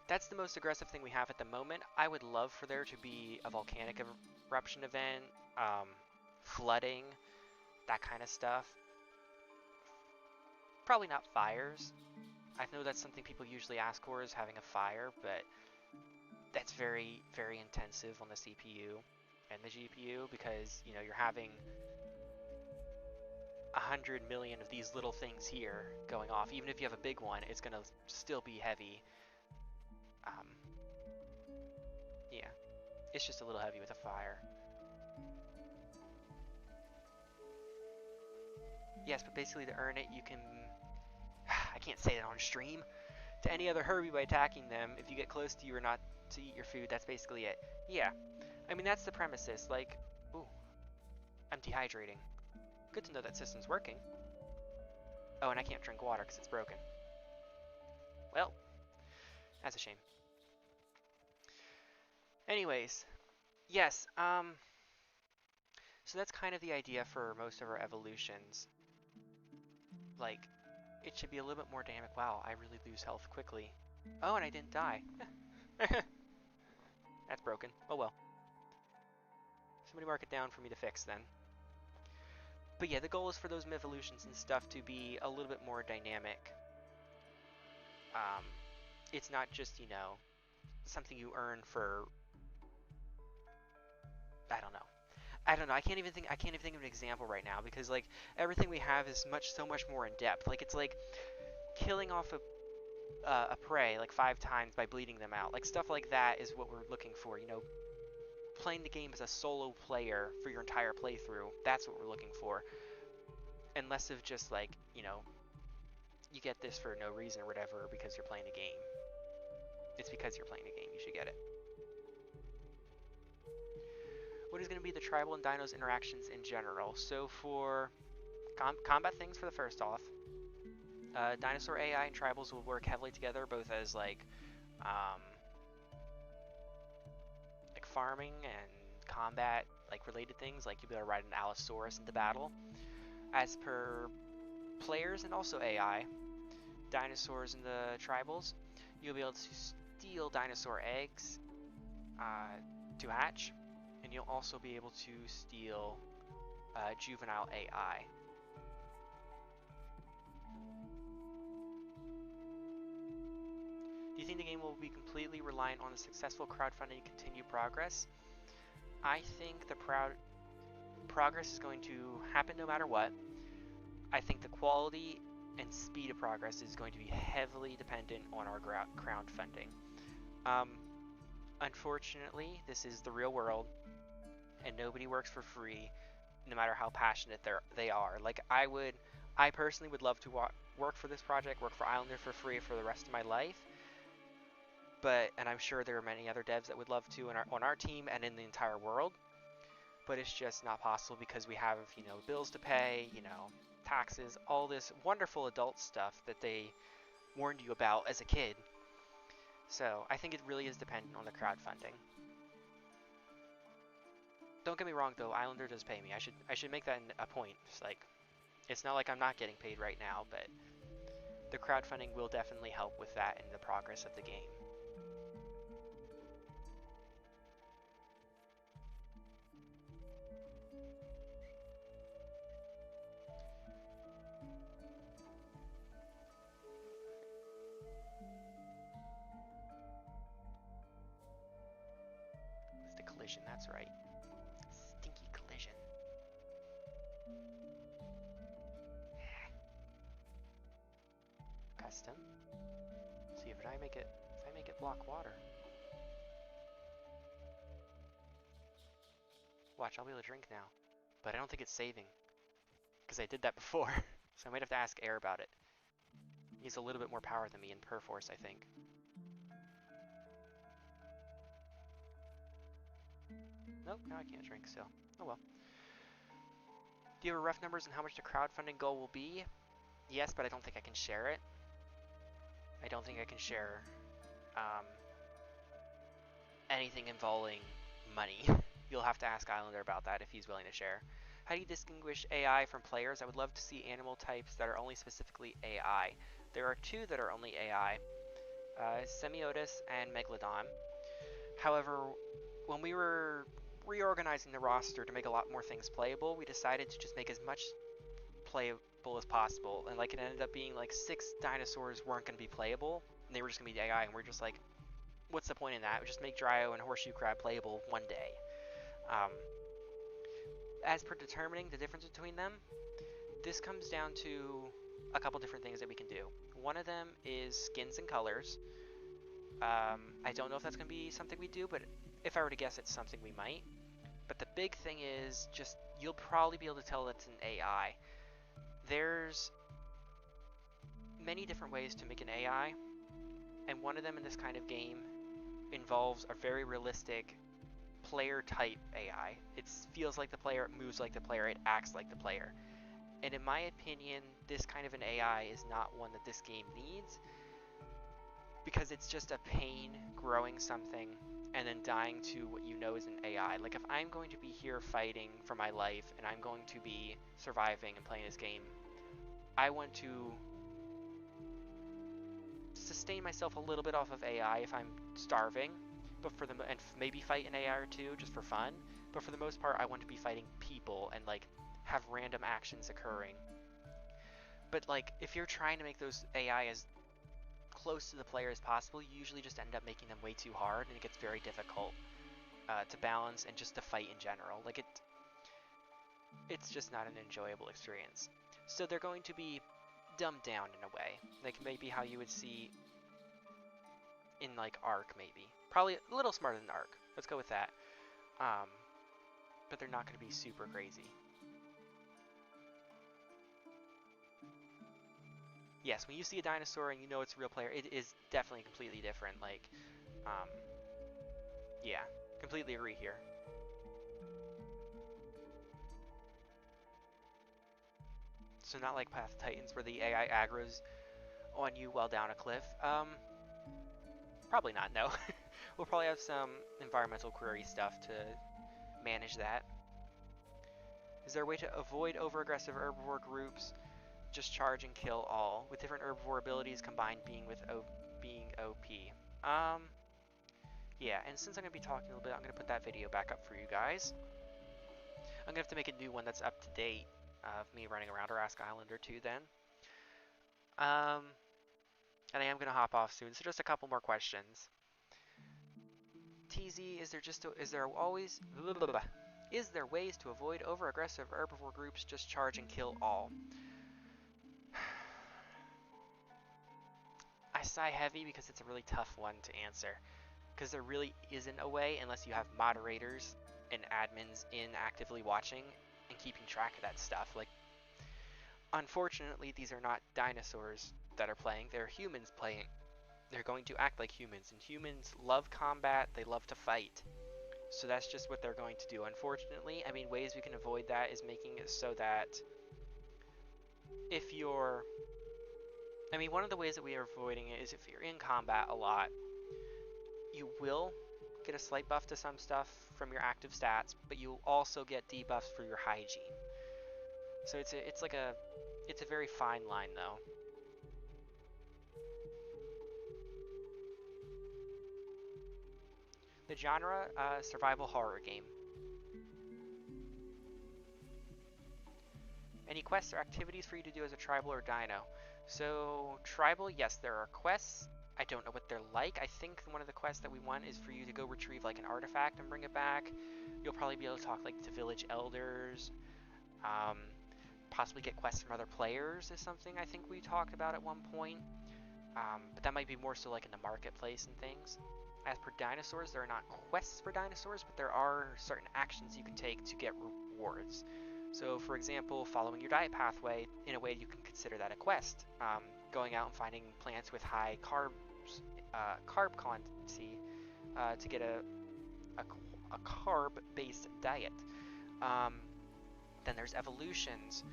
that's the most aggressive thing we have at the moment. I would love for there to be a volcanic eruption event, flooding, that kind of stuff. Probably not fires. I know that's something people usually ask for, is having a fire, but that's very, very intensive on the CPU and the GPU because, you know, you're having 100 million of these little things here going off. Even if you have a big one, it's gonna still be heavy. Yeah, it's just a little heavy with a fire. Yes, but basically to earn it, you can... I can't say that on stream. To any other Herbie by attacking them, if you get close to you or not to eat your food, that's basically it. Yeah, I mean, that's the premises. Like, ooh, I'm dehydrating. Good to know that system's working. Oh, and I can't drink water because it's broken. Well, that's a shame. Anyways, yes, so that's kind of the idea for most of our evolutions. Like, it should be a little bit more dynamic. Wow, I really lose health quickly. Oh, and I didn't die. That's broken. Oh well. Somebody mark it down for me to fix then. But yeah, the goal is for those evolutions and stuff to be a little bit more dynamic. It's not just, you know, something you earn for... I don't know. I can't even think of an example right now because like everything we have is so much more in depth. Like it's like killing off a prey like 5 times by bleeding them out. Like stuff like that is what we're looking for, you know, playing the game as a solo player for your entire playthrough. That's what we're looking for. And less of just like, you know, you get this for no reason or whatever because you're playing the game. It's because you're playing the game, you should get it. What is going to be the tribal and dinos interactions in general? So for combat things for the first off, dinosaur AI and tribals will work heavily together, both as like farming and combat like related things, like you'll be able to ride an Allosaurus into battle. As per players and also AI, dinosaurs and the tribals, you'll be able to steal dinosaur eggs to hatch, and you'll also be able to steal juvenile AI. Do you think the game will be completely reliant on the successful crowdfunding to continue progress? I think the progress is going to happen no matter what. I think the quality and speed of progress is going to be heavily dependent on our crowdfunding. Unfortunately, this is the real world, and nobody works for free, no matter how passionate they are. Like I personally would love to work for this project, work for Islander for free for the rest of my life. And I'm sure there are many other devs that would love to on our team and in the entire world. But it's just not possible because we have, you know, bills to pay, you know, taxes, all this wonderful adult stuff that they warned you about as a kid. So I think it really is dependent on the crowdfunding. Don't get me wrong though, Islander does pay me. I should make that a point. It's not like I'm not getting paid right now, but the crowdfunding will definitely help with that and the progress of the game. It's the collision, that's right. Stinky collision. Custom. See if I make it block water. Watch, I'll be able to drink now. But I don't think it's saving. Because I did that before. So I might have to ask Air about it. He's a little bit more power than me in Perforce, I think. Nope, now I can't drink still. Oh well. Do you have rough numbers on how much the crowdfunding goal will be? Yes, but I don't think I can share it. I don't think I can share anything involving money. You'll have to ask Islander about that if he's willing to share. How do you distinguish AI from players? I would love to see animal types that are only specifically AI. There are 2 that are only AI, Semiotis and Megalodon. However, when we were reorganizing the roster to make a lot more things playable, we decided to just make as much playable as possible. And like it ended up being like 6 dinosaurs weren't going to be playable, and they were just going to be AI, and we're just like, what's the point in that? We just make Dryo and Horseshoe Crab playable one day. As per determining the difference between them, this comes down to a couple different things that we can do. One of them is skins and colors. I don't know if that's going to be something we do, but if I were to guess, it's something we might. But the big thing is just you'll probably be able to tell it's an AI. There's many different ways to make an AI, and one of them in this kind of game involves a very realistic player type AI. It feels like the player, it moves like the player, it acts like the player. And in my opinion, this kind of an AI is not one that this game needs, because it's just a pain growing something and then dying to what you know is an AI. Like, if I'm going to be here fighting for my life and I'm going to be surviving and playing this game, I want to sustain myself a little bit off of AI if I'm starving, but and maybe fight an AI or two just for fun. But for the most part, I want to be fighting people and like have random actions occurring. But like, if you're trying to make those AI as close to the player as possible, you usually just end up making them way too hard, and it gets very difficult to balance and just to fight in general. Like, it's just not an enjoyable experience. So they're going to be dumbed down in a way, like maybe how you would see in like Ark, maybe. Probably a little smarter than Ark. Let's go with that. But they're not going to be super crazy. Yes, when you see a dinosaur and you know it's a real player, it is definitely completely different. Like, yeah, completely agree here. So not like Path of Titans where the AI aggro's on you while down a cliff. Probably not, no. We'll probably have some environmental query stuff to manage that. Is there a way to avoid over-aggressive herbivore groups? Just charge and kill all, with different herbivore abilities combined being OP. Yeah, and since I'm going to be talking a little bit, I'm going to put that video back up for you guys. I'm going to have to make a new one that's up to date of me running around Ask Island or two then. And I am going to hop off soon, so just a couple more questions. TZ, is there ways to avoid over-aggressive herbivore groups? Just charge and kill all. I sigh heavy because it's a really tough one to answer, because there really isn't a way unless you have moderators and admins in actively watching and keeping track of that stuff. Like, unfortunately, these are not dinosaurs that are playing, they're humans playing. They're going to act like humans, and humans love combat, they love to fight. So that's just what they're going to do, unfortunately. I mean, ways we can avoid that is making it so that if you're... I mean, one of the ways that we are avoiding it is if you're in combat a lot, you will get a slight buff to some stuff from your active stats, but you'll also get debuffs for your hygiene. So it's a very fine line, though. The genre, survival horror game. Any quests or activities for you to do as a tribal or dino? So, tribal, yes, there are quests. I don't know what they're like. I think one of the quests that we want is for you to go retrieve like an artifact and bring it back. You'll probably be able to talk like to village elders. Possibly get quests from other players is something I think we talked about at one point. But that might be more so like in the marketplace and things. As per dinosaurs, there are not quests for dinosaurs, but there are certain actions you can take to get rewards. So, for example, following your diet pathway, in a way you can consider that a quest. Going out and finding plants with high carb quantity to get a carb-based diet. Then there's evolutions,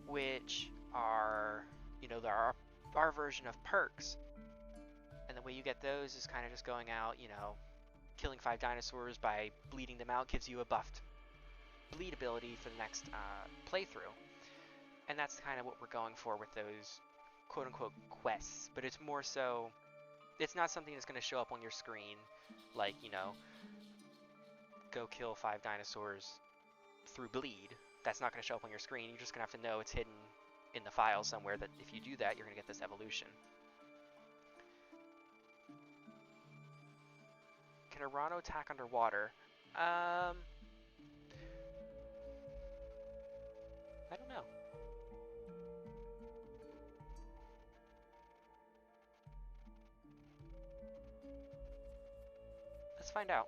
which are, there are our version of perks. And the way you get those is kind of just going out, killing 5 dinosaurs by bleeding them out gives you a buffed bleed ability for the next playthrough. And that's kind of what we're going for with those quote-unquote quests. But it's more so, it's not something that's going to show up on your screen like, go kill 5 dinosaurs through bleed. That's not going to show up on your screen. You're just going to have to know it's hidden in the file somewhere, that if you do that, you're going to get this evolution. Can a rhino attack underwater? I don't know. find out.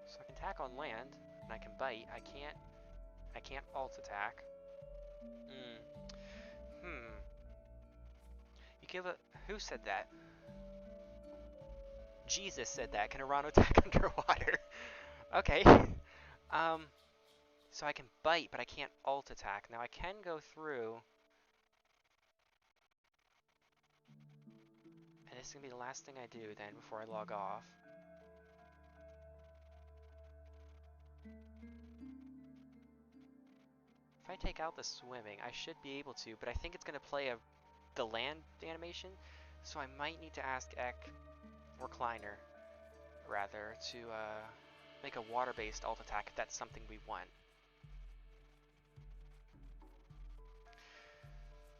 So I can attack on land, and I can bite. I can't alt attack. You give a... Who said that? Jesus said that. Can Arano attack underwater? Okay. So I can bite, but I can't alt attack. Now I can go through... And this is going to be the last thing I do then before I log off. If I take out the swimming, I should be able to, but I think it's going to play the land animation, so I might need to ask Ek, or Kleiner, rather, to make a water-based alt attack if that's something we want.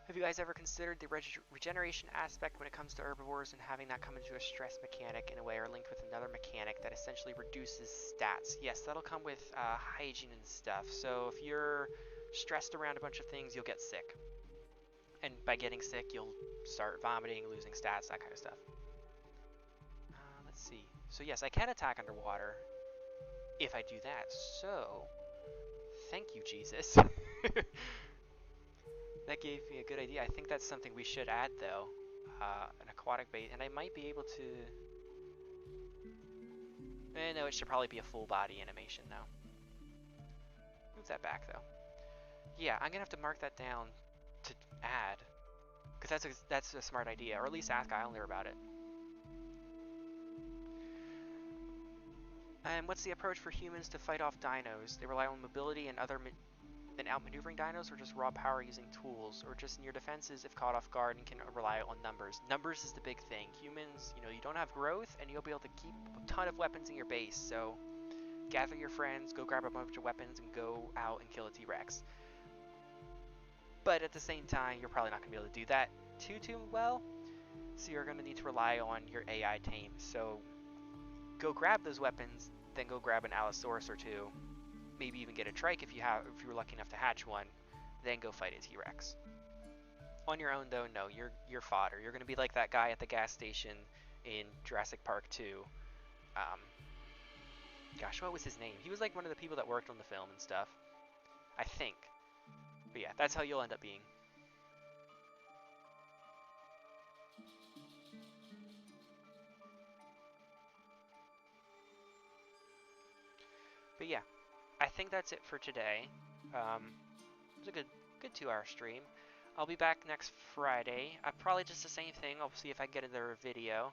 Have you guys ever considered the regeneration aspect when it comes to herbivores and having that come into a stress mechanic in a way or linked with another mechanic that essentially reduces stats? Yes, that'll come with hygiene and stuff. So if you're stressed around a bunch of things, you'll get sick. And by getting sick, you'll start vomiting, losing stats, that kind of stuff. Let's see. So yes, I can attack underwater if I do that. So, thank you, Jesus. That gave me a good idea. I think that's something we should add, though. An aquatic bait, and I might be able to... no, it should probably be a full body animation, though. Move that back, though. Yeah, I'm gonna have to mark that down to add, because that's a smart idea, or at least ask Islander about it. And what's the approach for humans to fight off dinos? They rely on mobility and outmaneuvering dinos, or just raw power using tools, or just near defenses if caught off guard and can rely on numbers. Numbers is the big thing. Humans, you don't have growth, and you'll be able to keep a ton of weapons in your base, so gather your friends, go grab a bunch of weapons, and go out and kill a T-Rex. But at the same time, you're probably not going to be able to do that too well, so you're going to need to rely on your AI team. So go grab those weapons, then go grab an Allosaurus or two, maybe even get a trike if you were lucky enough to hatch one, then go fight a T-Rex. On your own, though, no, you're fodder. You're going to be like that guy at the gas station in Jurassic Park 2. Gosh, what was his name? He was like one of the people that worked on the film and stuff, I think. But yeah, that's how you'll end up being. But yeah, I think that's it for today. It was a good 2-hour stream. I'll be back next Friday. Probably just the same thing. I'll see if I can get another video.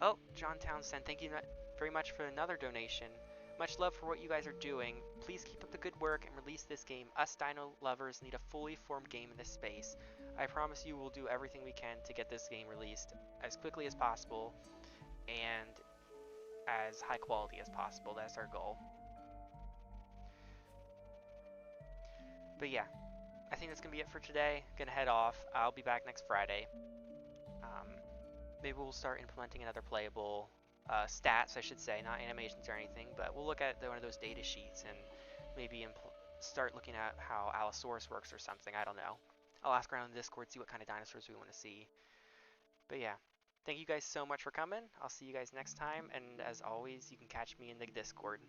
Oh, John Townsend, thank you very much for another donation. Much love for what you guys are doing. Please keep up the good work and release this game. Us dino lovers need a fully formed game in this space. I promise you we'll do everything we can to get this game released as quickly as possible and as high quality as possible. That's our goal. But yeah, I think that's going to be it for today. Gonna head off. I'll be back next Friday. Maybe we'll start implementing another playable stats, I should say, not animations or anything, but we'll look at one of those data sheets and maybe start looking at how Allosaurus works or something. I don't know. I'll ask around in the Discord, see what kind of dinosaurs we want to see. But yeah, thank you guys so much for coming. I'll see you guys next time, and as always, you can catch me in the Discord.